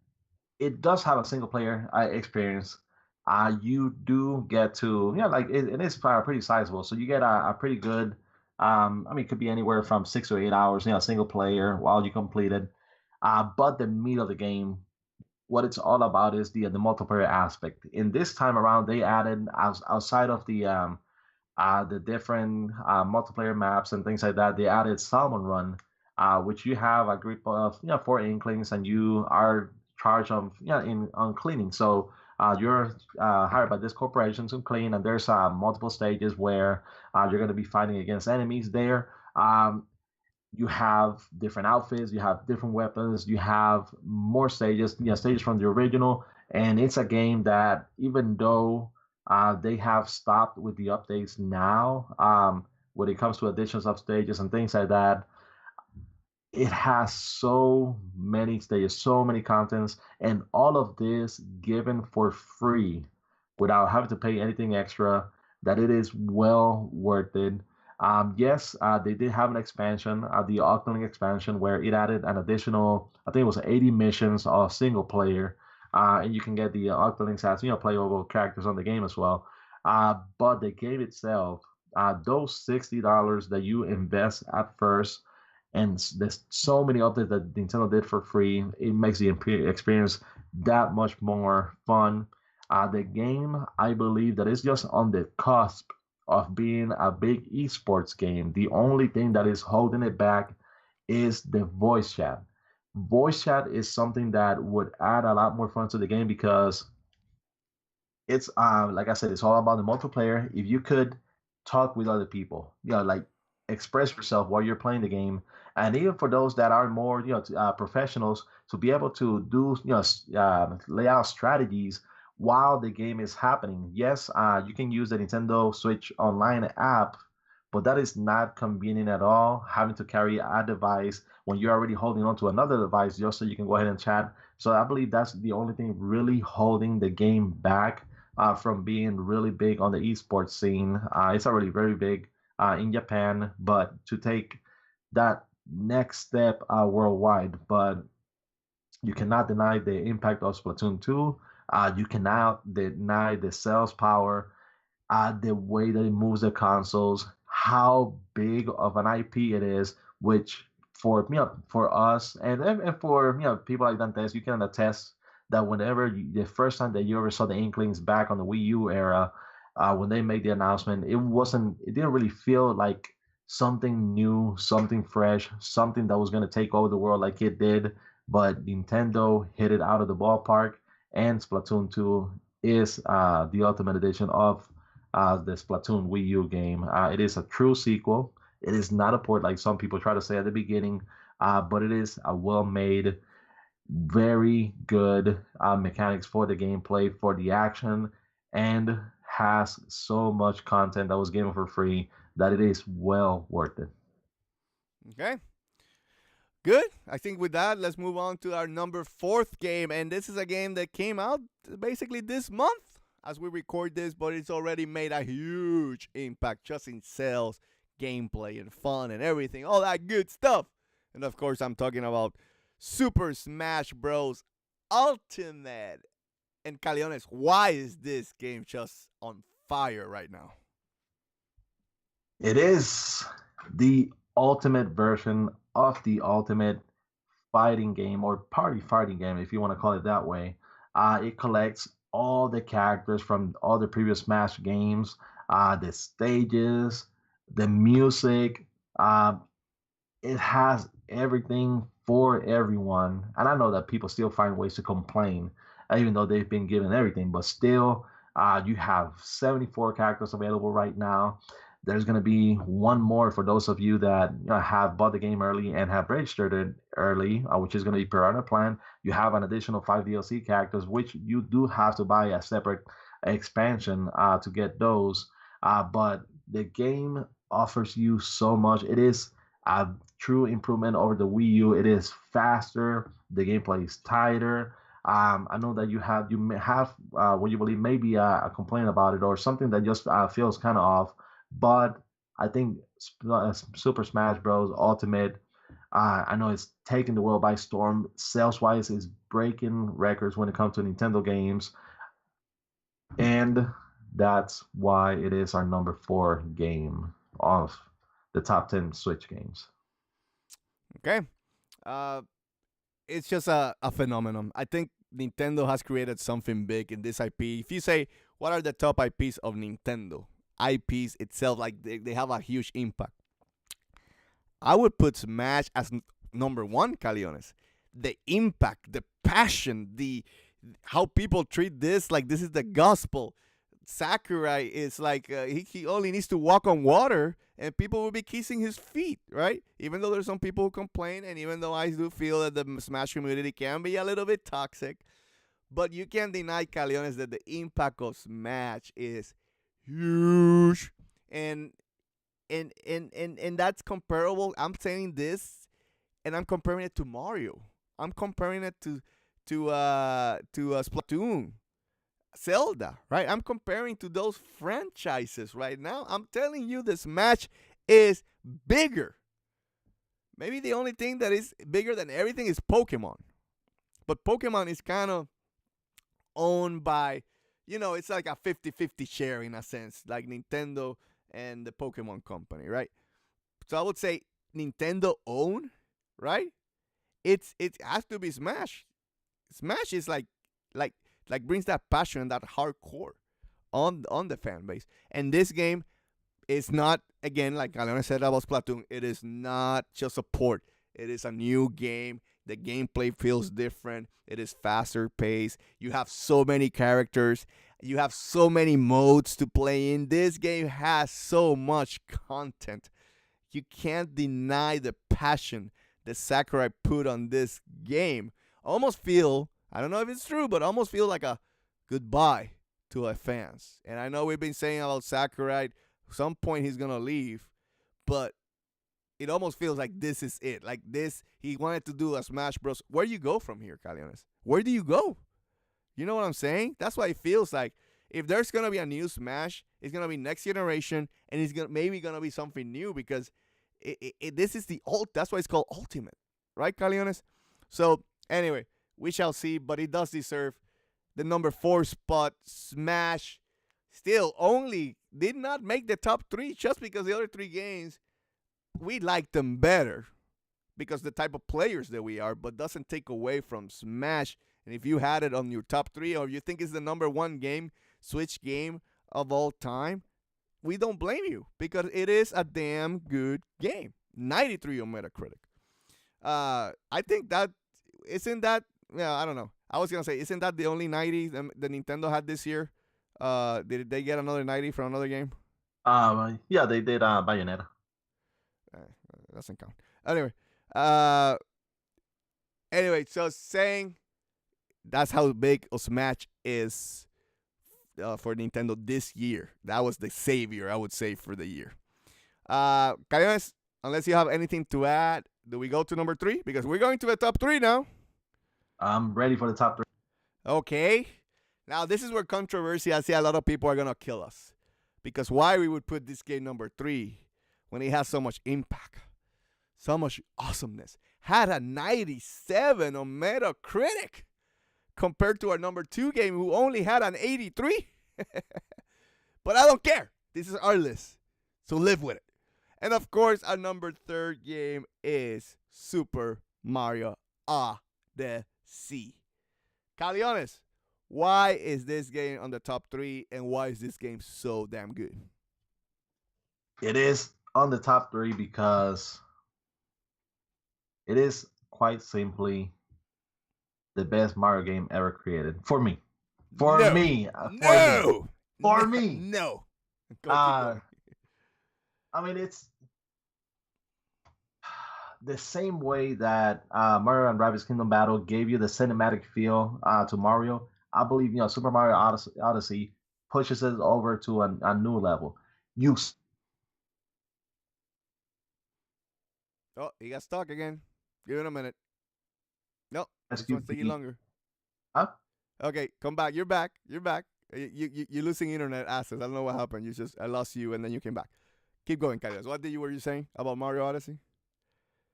it does have a single player experience. You do get to, like it is pretty sizable. So you get a pretty good, it could be anywhere from 6 or 8 hours, single player while you complete it. But the meat of the game, what it's all about is the multiplayer aspect. In this time around, they added outside of the different multiplayer maps and things like that, they added Salmon Run, which you have a group of 4 Inklings, and you are charged of on cleaning. So you're hired by this corporation to clean, and there's multiple stages where you're going to be fighting against enemies there. You have different outfits, you have different weapons, you have more stages, stages from the original, and it's a game that even though they have stopped with the updates now, when it comes to additions of stages and things like that, it has so many stages, so many contents, and all of this given for free without having to pay anything extra, that it is well worth it. Yes, they did have an expansion, the Octoling expansion, where it added an additional, I think it was 80 missions of single player, and you can get the Octolings as playable characters on the game as well. But the game itself, those $60 that you invest at first, and there's so many updates that Nintendo did for free, it makes the experience that much more fun. The game, I believe, that is just on the cusp of being a big esports game. The only thing that is holding it back is the voice chat. Voice chat is something that would add a lot more fun to the game because it's like I said, it's all about the multiplayer. If you could talk with other people, like express yourself while you're playing the game, and even for those that are more professionals, to be able to do lay out strategies while the game is happening. Yes, you can use the Nintendo Switch Online app, but that is not convenient at all, having to carry a device when you're already holding on to another device just so you can go ahead and chat. So I believe that's the only thing really holding the game back from being really big on the esports scene. It's already very big in Japan, but to take that next step worldwide. But you cannot deny the impact of Splatoon 2. You cannot deny the sales power, the way that it moves the consoles, how big of an IP it is, which for for us and for people like Dantes, you can attest that whenever the first time that you ever saw the Inklings back on the Wii U era, when they made the announcement, it didn't really feel like something new, something fresh, something that was going to take over the world like it did. But Nintendo hit it out of the ballpark, and Splatoon 2 is the ultimate edition of the Splatoon Wii U game. It is a true sequel. It is not a port like some people try to say at the beginning, but it is a well-made, very good mechanics for the gameplay, for the action, and has so much content that was given for free that it is well worth it. Okay. Good. I think with that, let's move on to our number 4th game. And this is a game that came out basically this month as we record this, but it's already made a huge impact just in sales, gameplay, and fun and everything. All that good stuff. And of course, I'm talking about Super Smash Bros. Ultimate. And Caliones, why is this game just on fire right now? It is the ultimate version of the ultimate fighting game or party fighting game, if you want to call it that way. It collects all the characters from all the previous Smash games, the stages, the music. It has everything for everyone. And I know that people still find ways to complain, even though they've been given everything, but still, you have 74 characters available right now. There's going to be one more for those of you that have bought the game early and have registered it early, which is going to be Piranha Plan. You have an additional 5 DLC characters, which you do have to buy a separate expansion to get those. But the game offers you so much. It is a true improvement over the Wii U. It is faster. The gameplay is tighter. I know that you may have what you believe maybe a complaint about it or something that just feels kind of off. But I think Super Smash Bros. Ultimate, I know it's taking the world by storm. Sales wise, is breaking records when it comes to Nintendo games, and that's why it is our number 4 game of the top 10 Switch games. Okay. It's just a phenomenon. I think Nintendo has created something big in this IP. If you say, what are the top IPs of Nintendo? IPs itself, like they have a huge impact. I would put Smash as number 1, Caliones. The impact, the passion, the how people treat this like this is the gospel. Sakurai is like he only needs to walk on water and people will be kissing his feet, right? Even though there's some people who complain, and even though I do feel that the Smash community can be a little bit toxic, but you can't deny, Caliones, that the impact of Smash is huge, and that's comparable. I'm saying this, and I'm comparing it to Mario. I'm comparing it to Splatoon, Zelda, right? I'm comparing to those franchises right now. I'm telling you, the Smash is bigger. Maybe the only thing that is bigger than everything is Pokemon, but Pokemon is kind of owned by, it's like a 50-50 share in a sense, like Nintendo and the Pokemon company, right? So I would say Nintendo own, right? It has to be Smash. Smash is like brings that passion and that hardcore on the fan base. And this game is not, again, like Alana said about Splatoon, it is not just a port. It is a new game. The gameplay feels different. It is faster paced. You have so many characters. You have so many modes to play in. This game has so much content. You can't deny the passion that Sakurai put on this game. I almost feel, I don't know if it's true, but I almost feel like a goodbye to our fans. And I know we've been saying about Sakurai, some point he's going to leave, but it almost feels like this is it. Like this, he wanted to do a Smash Bros. Where do you go from here, Caliones? Where do you go? You know what I'm saying? That's why it feels like if there's going to be a new Smash, it's going to be next generation, and it's maybe going to be something new because this is that's why it's called Ultimate, right, Caliones? So anyway, we shall see, but it does deserve the number 4 spot. Smash still only did not make the top 3 just because the other 3 games, we like them better because the type of players that we are, but doesn't take away from Smash. And if you had it on your top 3 or you think it's the number 1 game, Switch game of all time, we don't blame you because it is a damn good game. 93 on Metacritic. I think that isn't that, I don't know. I was going to say, isn't that the only 90 the Nintendo had this year? Did they get another 90 from another game? Yeah, they did Bayonetta. Doesn't count. Anyway, so saying that's how big Smash is for Nintendo this year. That was the savior, I would say, for the year. Caliones, unless you have anything to add, do we go to number 3? Because we're going to the top 3 now. I'm ready for the top 3. Okay. Now, this is where controversy, I see a lot of people are going to kill us. Because why we would put this game number 3 when it has so much impact, so much awesomeness. Had a 97 on Metacritic compared to our number 2 game who only had an 83. But I don't care. This is our list. So live with it. And of course, our number 3 game is Super Mario Odyssey. Caliones, why is this game on the top 3 and why is this game so damn good? It is on the top 3 because it is quite simply the best Mario game ever created for me. For me. No. Go keep going. I mean, it's the same way that Mario and Rabbids Kingdom Battle gave you the cinematic feel to Mario. I believe Super Mario Odyssey pushes it over to a new level. Oh, he got stuck again. Give it a minute. Nope. This SQP. one's taking longer. Huh? Okay, come back. You're back. You're back. You're losing internet access. I don't know what happened. I lost you and then you came back. Keep going, Caliones. What were you saying about Mario Odyssey?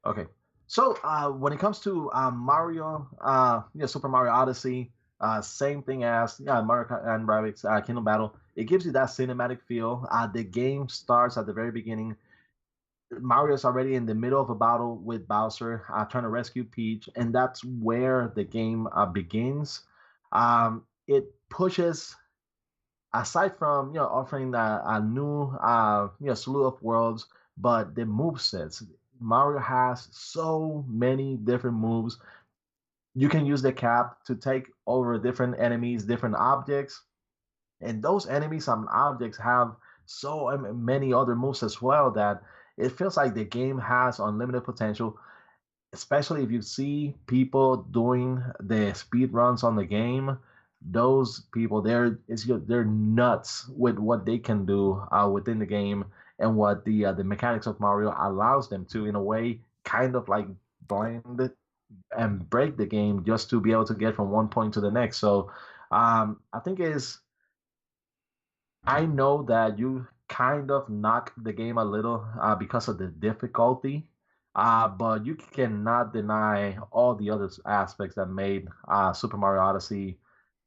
Okay. So when it comes to Mario, Super Mario Odyssey, same thing as Mario and Rabbids Kingdom Battle. It gives you that cinematic feel. The game starts at the very beginning. Mario's already in the middle of a battle with Bowser, trying to rescue Peach, and that's where the game begins. It pushes, aside from offering a new slew of worlds, but the movesets. Mario has so many different moves. You can use the cap to take over different enemies, different objects, and those enemies and objects have so many other moves as well that it feels like the game has unlimited potential, especially if you see people doing the speed runs on the game. Those people, they're nuts with what they can do within the game and what the mechanics of Mario allows them to, in a way, kind of like blind it and break the game just to be able to get from one point to the next. So I think I know that you kind of knock the game a little because of the difficulty, but you cannot deny all the other aspects that made Super Mario Odyssey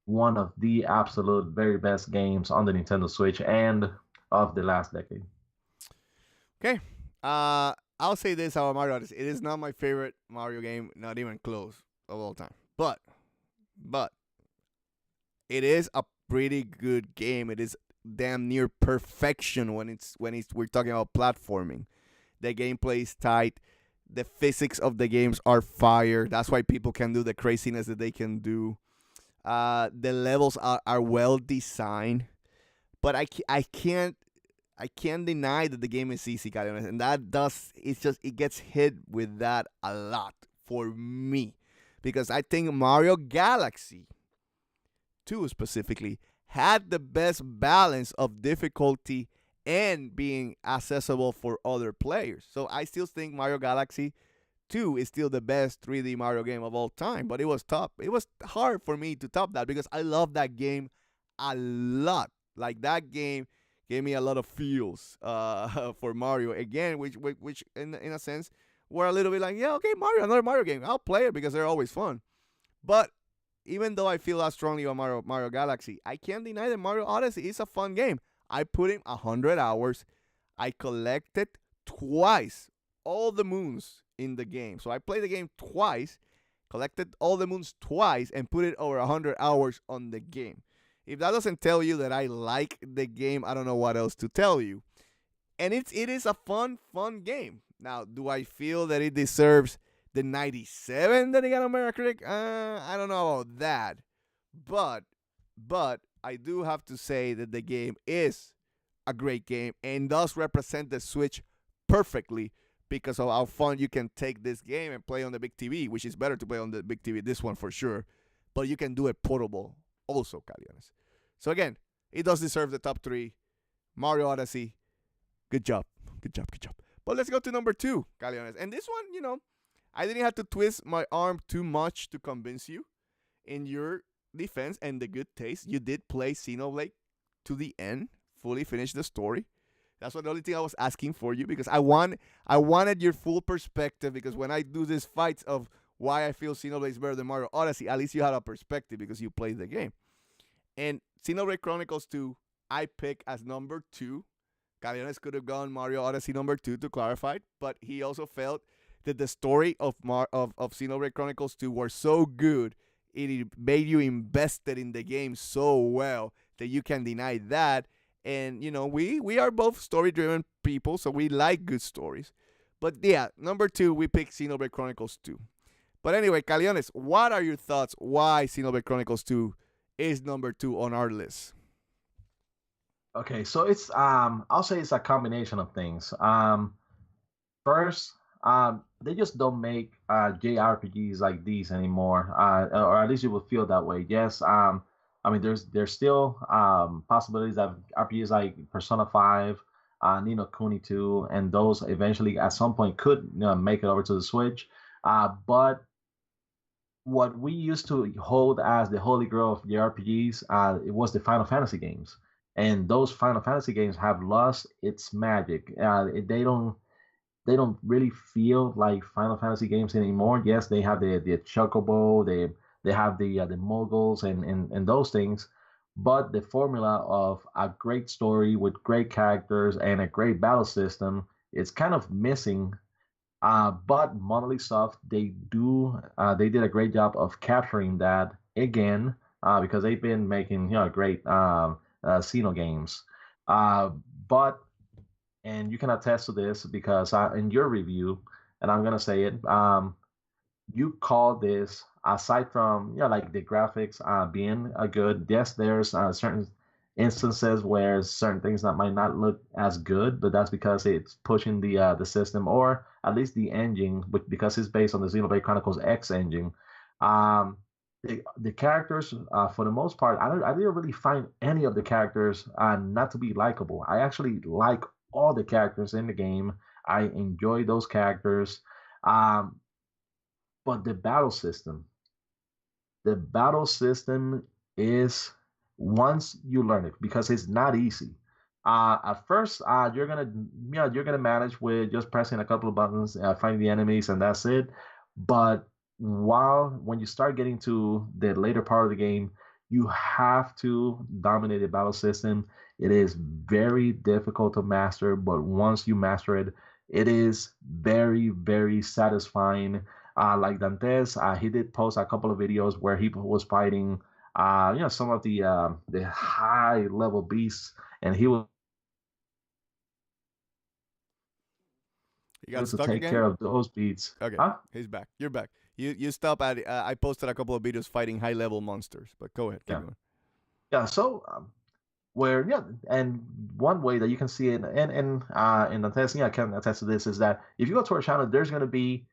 one of the absolute very best games on the Nintendo Switch and of the last decade. Okay. I'll say this about Mario Odyssey. It is not my favorite Mario game, not even close, of all time. But it is a pretty good game. It is damn near perfection when we're talking about platforming. The gameplay is tight. The physics of the games are fire. That's why people can do the craziness that they can do. The levels are well designed, but I can't deny that the game is easy, Caliones, and it gets hit with that a lot for me, because I think Mario Galaxy 2 specifically had the best balance of difficulty and being accessible for other players. So I still think Mario Galaxy 2 is still the best 3D Mario game of all time, but it was tough. It was hard for me to top that because I love that game a lot. Like, that game gave me a lot of feels for Mario again, which in a sense were a little bit like, yeah, okay, Mario, another Mario game. I'll play it because they're always fun. But even though I feel that strongly about Mario Galaxy, I can't deny that Mario Odyssey is a fun game. I put in 100 hours. I collected twice all the moons in the game. So I played the game twice, collected all the moons twice, and put it over 100 hours on the game. If that doesn't tell you that I like the game, I don't know what else to tell you. And it is a fun game. Now, do I feel that it deserves the 97 that it got on Metacritic? I don't know about that. But I do have to say that the game is a great game and does represent the Switch perfectly because of how fun you can take this game and play on the big TV, which is better to play on the big TV, this one for sure. But you can do it portable also, Caliones. So again, it does deserve the top 3. Mario Odyssey, good job. Good job. But let's go to number 2, Caliones. And this one, I didn't have to twist my arm too much to convince you. In your defense and the good taste, you did play Xenoblade to the end, fully finish the story. That's the only thing I was asking for you, because I wanted your full perspective, because when I do these fights of why I feel Xenoblade is better than Mario Odyssey, at least you had a perspective because you played the game. And Xenoblade Chronicles 2, I pick as number 2. Caliones could have gone Mario Odyssey number 2 to clarify, but he also felt that the story of Xenoblade Chronicles 2 were so good, it made you invested in the game so well that you can deny that. And, we are both story-driven people, so we like good stories. But, yeah, number 2, we picked Xenoblade Chronicles 2. But anyway, Caliones, what are your thoughts why Xenoblade Chronicles 2 is number 2 on our list? Okay, so it's I'll say it's a combination of things. First, they just don't make JRPGs like these anymore, or at least you would feel that way. Yes, I mean there's still possibilities that RPGs like Persona 5, Ni no Kuni 2, and those eventually at some point could make it over to the Switch. But what we used to hold as the holy grail of JRPGs, it was the Final Fantasy games. And those Final Fantasy games have lost its magic. They don't really feel like Final Fantasy games anymore. Yes, they have the Chocobo, they have the Moguls and those things, but the formula of a great story with great characters and a great battle system is kind of missing. But Monolith Soft, they did a great job of capturing that again, because they've been making great Xeno games. But and you can attest to this because in your review, and I'm gonna say it, you call this, aside from like the graphics being good. Yes, there's certain instances where certain things that might not look as good, but that's because it's pushing the system, or at least the engine, because it's based on the Xenoblade Chronicles X engine. The characters, for the most part, I didn't really find any of the characters not to be likable. I actually like all the characters in the game. I enjoy those characters. But the battle system is, once you learn it, because it's not easy. At first, you're gonna manage with just pressing a couple of buttons, fighting the enemies, and that's it. But when you start getting to the later part of the game, you have to dominate the battle system. It is very difficult to master, but once you master it, it is very, very satisfying. Like Dantes, he did post a couple of videos where he was fighting, some of the high level beasts, and he was to take again? care of those beats. Okay, huh? He's back. You're back. You stop at. I posted a couple of videos fighting high level monsters, but go ahead. Keep going. Yeah. So and one way that you can see it, and in the testing, I can attest to this, is that if you go to our channel, there's going to be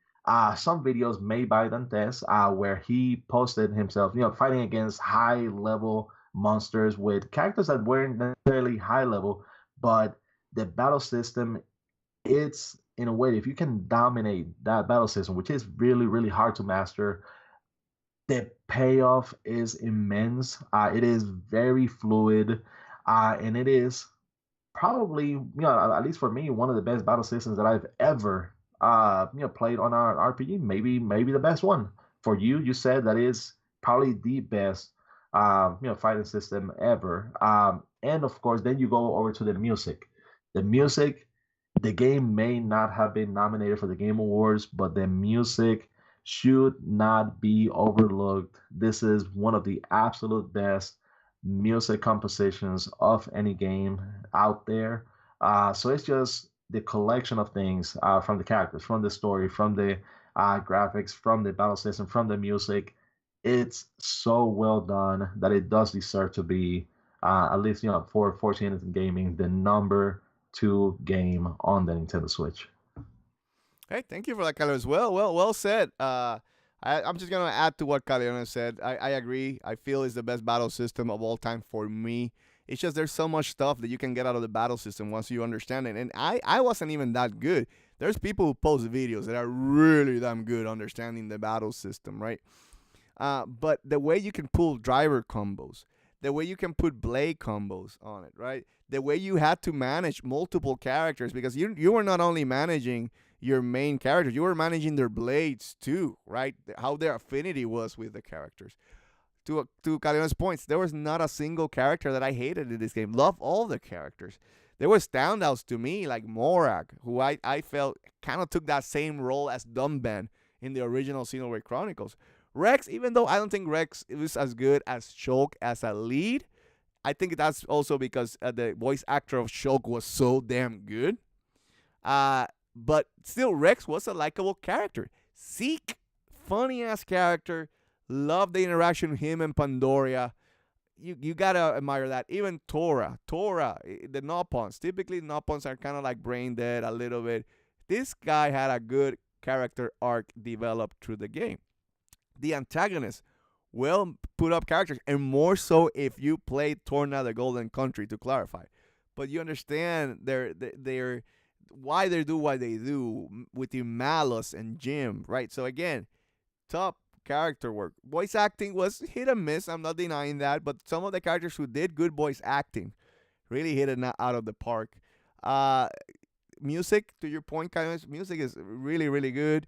some videos made by Dantes where he posted himself, fighting against high level monsters with characters that weren't necessarily high level, but the battle system, it's, in a way, if you can dominate that battle system, which is really, really hard to master, the payoff is immense. It is very fluid, and it is probably, at least for me, one of the best battle systems that I've ever, played on our RPG. Maybe the best one. For you, you said that is probably the best, fighting system ever. And of course, then you go over to the music. The game may not have been nominated for the Game Awards, but the music should not be overlooked. This is one of the absolute best music compositions of any game out there. So it's just the collection of things, from the characters, from the story, from the graphics, from the battle system, from the music. It's so well done that it does deserve to be, at least for 14 Gaming, the number 2 game on the Nintendo Switch. Hey, thank you for that, Caliones. Well said. I'm just gonna add to what Caliones said. I agree. I feel it's the best battle system of all time for me. It's just there's so much stuff that you can get out of the battle system once you understand it. And I wasn't even that good. There's people who post videos that are really damn good understanding the battle system, right? But the way you can pull driver combos, the way you can put blade combos on it, right? The way you had to manage multiple characters, because you were not only managing your main characters, you were managing their blades too, right? How their affinity was with the characters. To Calione's points, there was not a single character that I hated in this game. Love all the characters. There were standouts to me like Morag, who I felt kind of took that same role as Dumban in the original Xenoblade Chronicles. Rex, even though I don't think Rex was as good as Shulk as a lead, I think that's also because the voice actor of Shulk was so damn good. But still, Rex was a likable character. Zeke, funny ass character. Love the interaction with him and Pandoria. You gotta admire that. Even Tora, the Nopons. Typically, Nopons are kind of like brain dead a little bit. This guy had a good character arc developed through the game. The antagonists, well put up characters, and more so if you played Torna the Golden Country, to clarify. But you understand their why they do what they do with the Malus and Jim, right? So again, top character work. Voice acting was hit and miss. I'm not denying that, but some of the characters who did good voice acting really hit it out of the park. Music, to your point, kind of music is really, really good.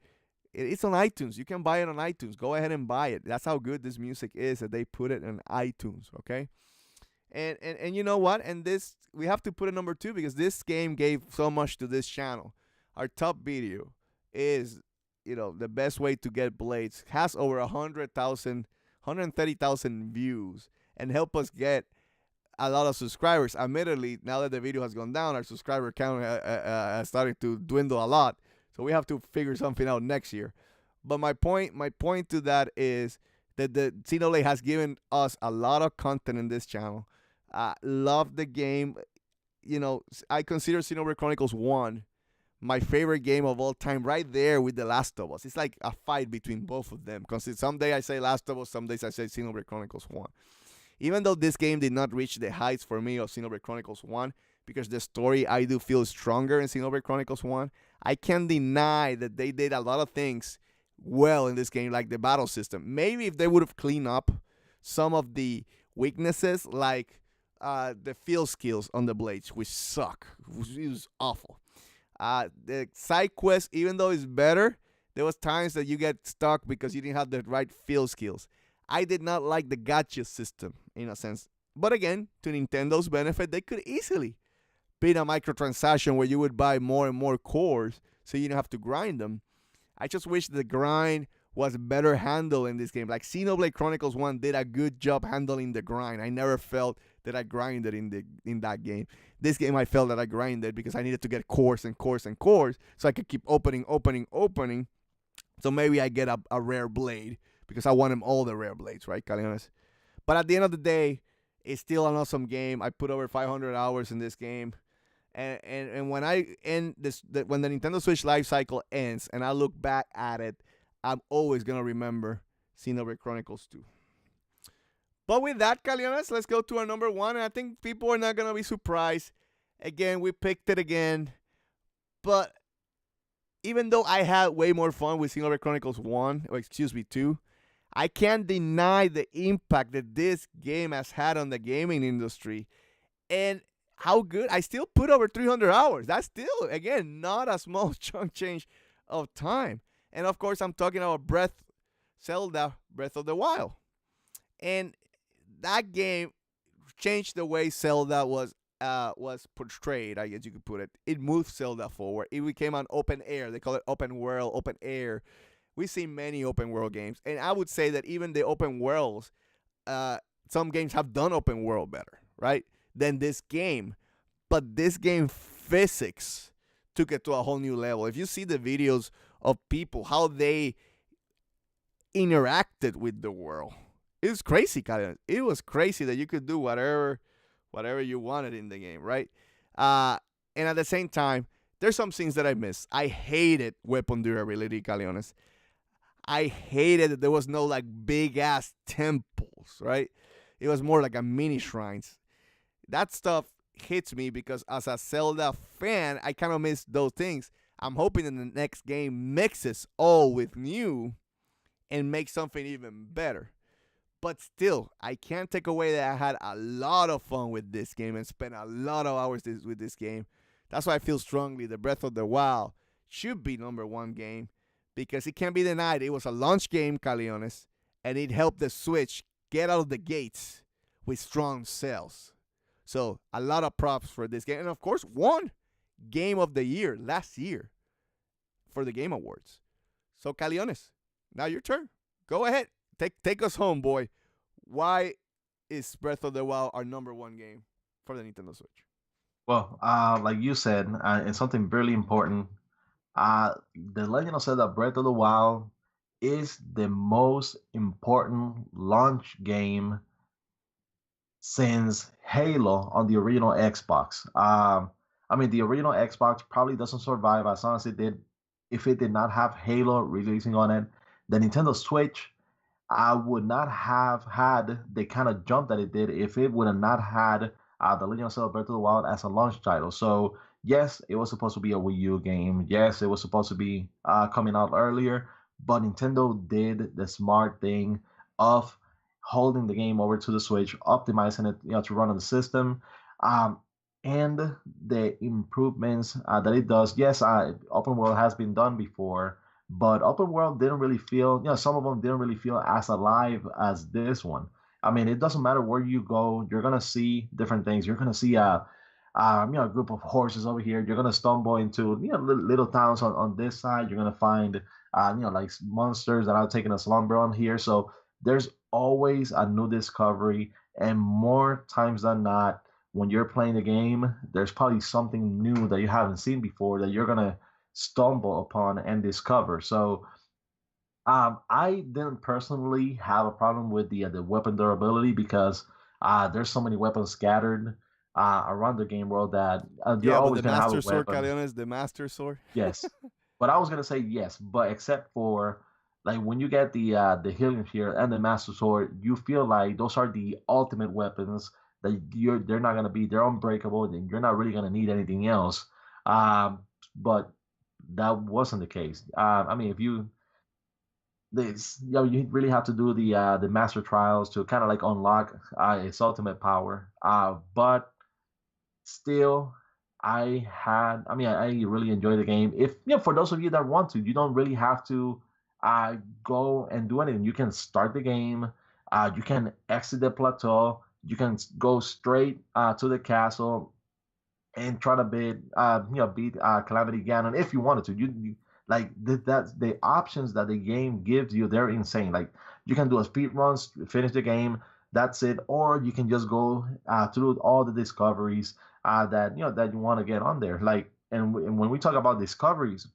It's on iTunes. You can buy it on iTunes. Go ahead and buy it. That's how good this music is that they put it on iTunes. Okay, and you know what? And this we have to put it number 2 because this game gave so much to this channel. Our top video is, the best way to get Blades. Has over 130,000 views and help us get a lot of subscribers. Admittedly, now that the video has gone down, our subscriber count has started to dwindle a lot. So we have to figure something out next year. But my point to that is that the Xenoblade has given us a lot of content in this channel. Love the game. I consider Xenoblade Chronicles 1 my favorite game of all time, right there with The Last of Us. It's like a fight between both of them. Because some days I say Last of Us, some days I say Xenoblade Chronicles 1. Even though this game did not reach the heights for me of Xenoblade Chronicles 1, because the story I do feel stronger in Xenoblade Chronicles 1, I can't deny that they did a lot of things well in this game, like the battle system. Maybe if they would have cleaned up some of the weaknesses, like the field skills on the blades, which suck. It was awful. The side quest, even though it's better, there was times that you get stuck because you didn't have the right field skills. I did not like the gacha system, in a sense. But again, to Nintendo's benefit, they could easily beat a microtransaction where you would buy more and more cores so you don't have to grind them. I just wish the grind was better handled in this game. Like Xenoblade Chronicles 1 did a good job handling the grind. I never felt that I grinded in that game. This game I felt that I grinded because I needed to get cores and cores and cores so I could keep opening. So maybe I get a rare blade because I want them all the rare blades, right, Caliones? But at the end of the day, it's still an awesome game. I put over 500 hours in this game. And when I end this, when the Nintendo Switch life cycle ends and I look back at it, I'm always going to remember Xenoblade Chronicles 2. But with that, Caliones, let's go to our number 1. And I think people are not going to be surprised. Again, we picked it again. But even though I had way more fun with Xenoblade Chronicles 2, I can't deny the impact that this game has had on the gaming industry. And how good. I still put over 300 hours. That's still, again, not a small chunk change of time. And of course, I'm talking about Zelda Breath of the Wild. And that game changed the way Zelda was portrayed, I guess you could put it. It moved Zelda forward. It became an open air. They call it open world, open air. We've seen many open world games. And I would say that even the open worlds, some games have done open world better, right, than this game. But this game physics took it to a whole new level. If you see the videos of people, how they interacted with the world, it was crazy, Caliones. It was crazy that you could do whatever you wanted in the game, right? And at the same time, there's some things that I missed. I hated weapon durability, Caliones. I hated that there was no like big ass temples, right? It was more like a mini shrines. that stuff hits me because as a Zelda fan, I kind of miss those things. I'm hoping in the next game mixes all with new and makes something even better. But still, I can't take away that I had a lot of fun with this game and spent a lot of hours with this game. That's why I feel strongly the Breath of the Wild should be number one game because it can't be denied. It was a launch game, Caliones, and it helped the Switch get out of the gates with strong sales. So a lot of props for this game. And of course, won Game of the Year last year for the Game Awards. So Caliones, now your turn. Go ahead. Take us home, boy. Why is Breath of the Wild our number one game for the Nintendo Switch? Well, like you said, it's something really important. The Legend of Zelda Breath of the Wild is the most important launch game since Halo on the original Xbox. I mean, the original Xbox probably doesn't survive as long as it did if it did not have Halo releasing on it. The Nintendo Switch, I would not have had the kind of jump that it did if it would have not had the Legend of Zelda Breath of the Wild as a launch title. So yes, it was supposed to be a Wii U game. Yes, it was supposed to be coming out earlier, but Nintendo did the smart thing of holding the game over to the Switch, optimizing it, to run on the system, um, and the improvements that it does. Yes, open world has been done before, but open world didn't really feel, some of them didn't really feel as alive as this one. I mean, it doesn't matter where you go, you're gonna see different things. You're gonna see a group of horses over here. You're gonna stumble into little towns on this side. You're gonna find like monsters that are taking a slumber on here. So there's always a new discovery, and more times than not, when you're playing the game, there's probably something new that you haven't seen before that you're gonna stumble upon and discover. So I didn't personally have a problem with the weapon durability because there's so many weapons scattered around the game world that you're Yeah, but always the gonna have a Master Sword, weapon. Caliones, the Master Sword. Yes, but I was gonna say yes, but except for like when you get the healing shield and the master sword, you feel like those are the ultimate weapons that they're not gonna be, they're unbreakable, and you're not really gonna need anything else. But that wasn't the case. I mean, if you this you really have to do the master trials to kind of like unlock its ultimate power. But still, I really enjoy the game. If for those of you that want to, you don't really have to go and do anything. You can start the game, you can exit the plateau, you can go straight to the castle and try to beat Calamity Ganon if you wanted to. You like that's the options that the game gives you. They're insane. Like you can do a speed run, finish the game. That's it. Or you can just go through all the discoveries that you want to get on there. Like and when we talk about discoveries,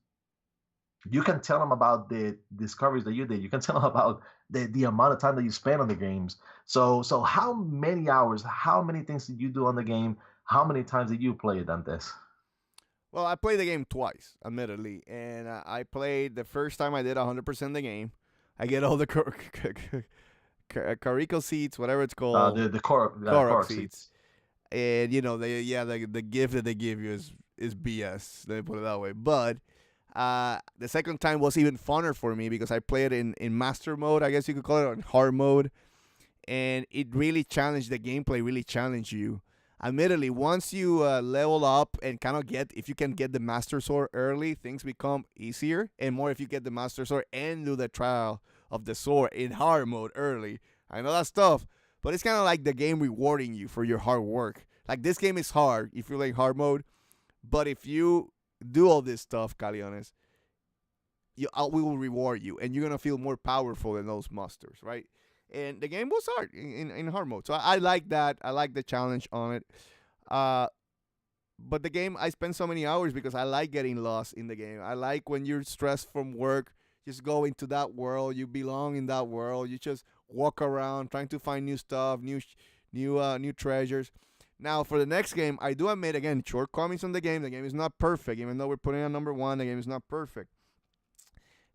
you can tell them about the discoveries that you did. You can tell them about the amount of time that you spent on the games. So how many hours, how many things did you do on the game? How many times did you play it, Dantes? Well, I played the game twice, admittedly, and I played the first time I did 100% the game. I get all the Carico seats, whatever it's called, The core Korok seats. seats, and the gift that they give you is BS. Let me put it that way. But the second time was even funner for me because I played in master mode, I guess you could call it, or in hard mode, and it really challenged the gameplay. Really challenged you. Admittedly, once you level up and kind of if you can get the Master Sword early, things become easier. And more if you get the Master Sword and do the trial of the sword in hard mode early. I know that's tough, but it's kind of like the game rewarding you for your hard work. Like this game is hard if you like hard mode, but if you do all this stuff, Caliones, we will reward you, and you're gonna feel more powerful than those monsters, right? And the game was hard in hard mode, so I like that. I like the challenge on it. But the game, I spend so many hours because I like getting lost in the game. I like when you're stressed from work, just go into that world. You belong in that world. You just walk around trying to find new stuff, new treasures. Now for the next game, I do admit again shortcomings on the game. The game is not perfect, even though we're putting it on number one. The game is not perfect.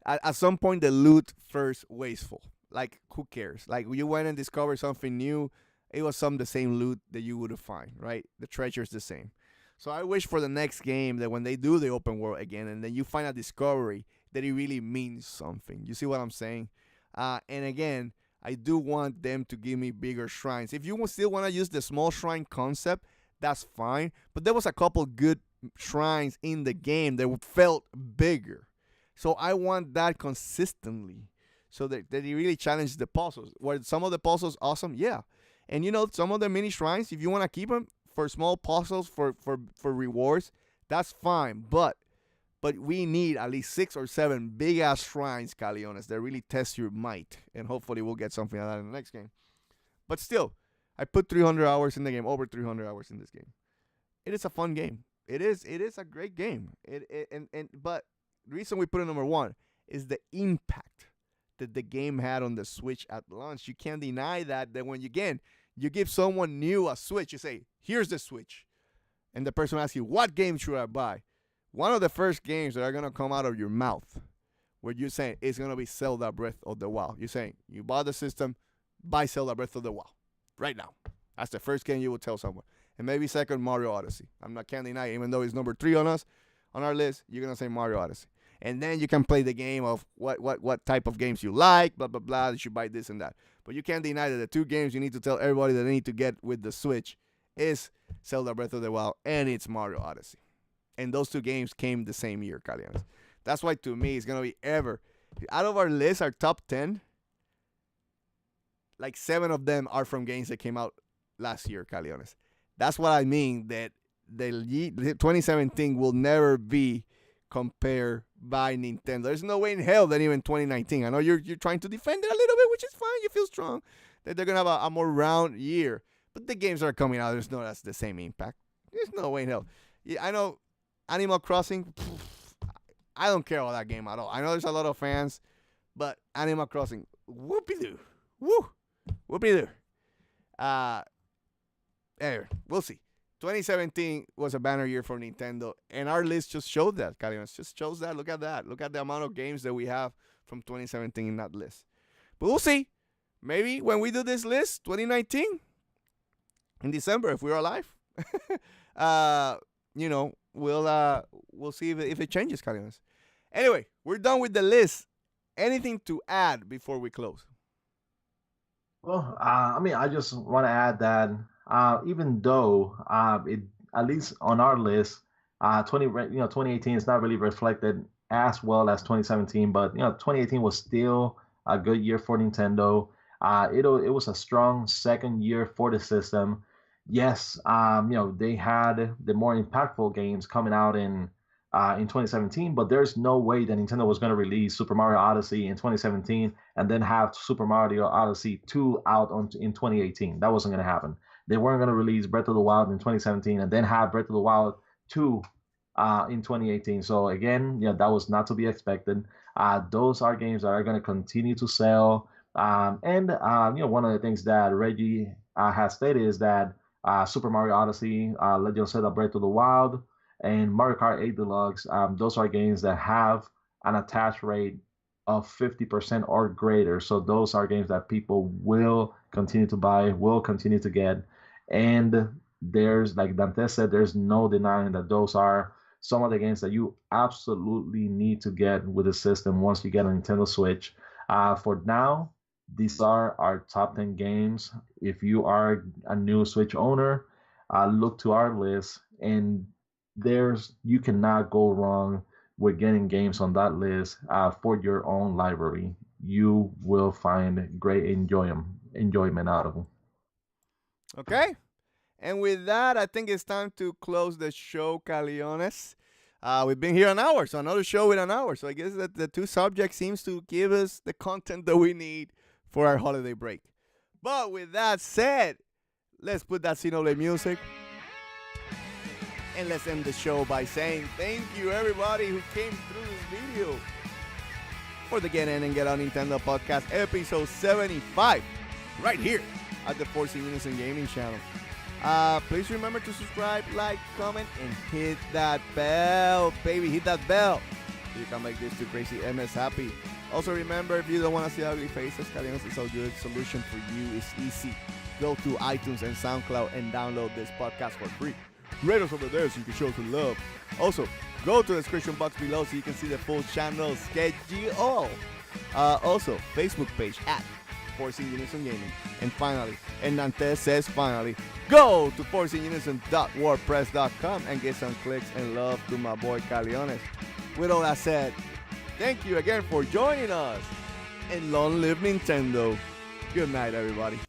At some point, the loot first wasteful. Like who cares? Like you went and discovered something new, it was some the same loot that you would find, right? The treasure's the same. So I wish for the next game that when they do the open world again and then you find a discovery, that it really means something. You see what I'm saying? And again, I do want them to give me bigger shrines. If you still want to use the small shrine concept, that's fine. But there was a couple good shrines in the game that felt bigger. So I want that consistently so that it really challenges the puzzles. Were some of the puzzles awesome? Yeah. And you know, some of the mini shrines, if you want to keep them for small puzzles, for rewards, that's fine. But we need at least 6 or 7 big-ass shrines, Caliones, that really test your might. And hopefully we'll get something like that in the next game. But still, I put 300 hours in the game, over 300 hours in this game. It is a fun game. It is a great game. But the reason we put it number 1 is the impact that the game had on the Switch at launch. You can't deny that when you give someone new a Switch, you say, here's the Switch. And the person asks you, what game should I buy? One of the first games that are going to come out of your mouth where you're saying it's going to be Zelda Breath of the Wild. You're saying, you bought the system, buy Zelda Breath of the Wild right now. That's the first game you will tell someone. And maybe second, Mario Odyssey. Can't deny it. Even though it's number 3 on our list, you're going to say Mario Odyssey. And then you can play the game of what type of games you like, blah, blah, blah. You should buy this and that. But you can't deny that the 2 games you need to tell everybody that they need to get with the Switch is Zelda Breath of the Wild and it's Mario Odyssey. And those 2 games came the same year, Caliones. That's why, to me, it's going to be ever. Out of our list, our top 10, like 7 of them are from games that came out last year, Caliones. That's what I mean, that the 2017 will never be compared by Nintendo. There's no way in hell that even 2019, I know you're trying to defend it a little bit, which is fine. You feel strong that they're going to have a more round year. But the games that are coming out, there's no that's the same impact. There's no way in hell. Yeah, I know Animal Crossing, I don't care about that game at all. I know there's a lot of fans, but Animal Crossing, whoopie-doo. Woo! Whoopie-doo. Anyway, we'll see. 2017 was a banner year for Nintendo, and our list just showed that, Caliones. Just shows that. Look at that. Look at the amount of games that we have from 2017 in that list. But we'll see. Maybe when we do this list, 2019, in December, if we're alive, we'll see if it changes, Caliones. Anyway, we're done with the list. Anything to add before we close? Well, I just want to add that even though it at least on our list, 2018 is not really reflected as well as 2017, but 2018 was still a good year for Nintendo. It was a strong second year for the system. Yes, they had the more impactful games coming out in 2017, but there's no way that Nintendo was going to release Super Mario Odyssey in 2017 and then have Super Mario Odyssey 2 out in 2018. That wasn't going to happen. They weren't going to release Breath of the Wild in 2017 and then have Breath of the Wild 2 in 2018. So again, that was not to be expected. Those are games that are going to continue to sell. One of the things that Reggie has stated is that Super Mario Odyssey, Legend of Zelda Breath of the Wild, and Mario Kart 8 Deluxe, those are games that have an attach rate of 50% or greater. So those are games that people will continue to buy, will continue to get. And there's, like Dante said, there's no denying that those are some of the games that you absolutely need to get with the system once you get a Nintendo Switch. For now, these are our top 10 games. If you are a new Switch owner, look to our list, and you cannot go wrong with getting games on that list for your own library. You will find great enjoyment out of them. Okay. And with that, I think it's time to close the show, Caliones. We've been here an hour, so another show with an hour. So I guess that the 2 subjects seems to give us the content that we need for our holiday break. But with that said, let's put that Sinole music. And let's end the show by saying thank you, everybody who came through this video for the Get In and Get Out Nintendo Podcast, episode 75, right here at the Forcing Unison Gaming channel. Please remember to subscribe, like, comment, and hit that bell, baby. Hit that bell so you can make this 2 crazy MS happy. Also remember, if you don't want to see ugly faces, Caliones is a good solution for you. It's easy. go to iTunes and SoundCloud and download this podcast for free. Rate us over there so you can show some love. Also, go to the description box below so you can see the full channel schedule. Also, Facebook page at Forcing Unison Gaming. And finally, Hernandez says finally, go to forcingunison.wordpress.com and get some clicks and love to my boy Caliones. With all that said, thank you again for joining us. And long live Nintendo. Good night, everybody.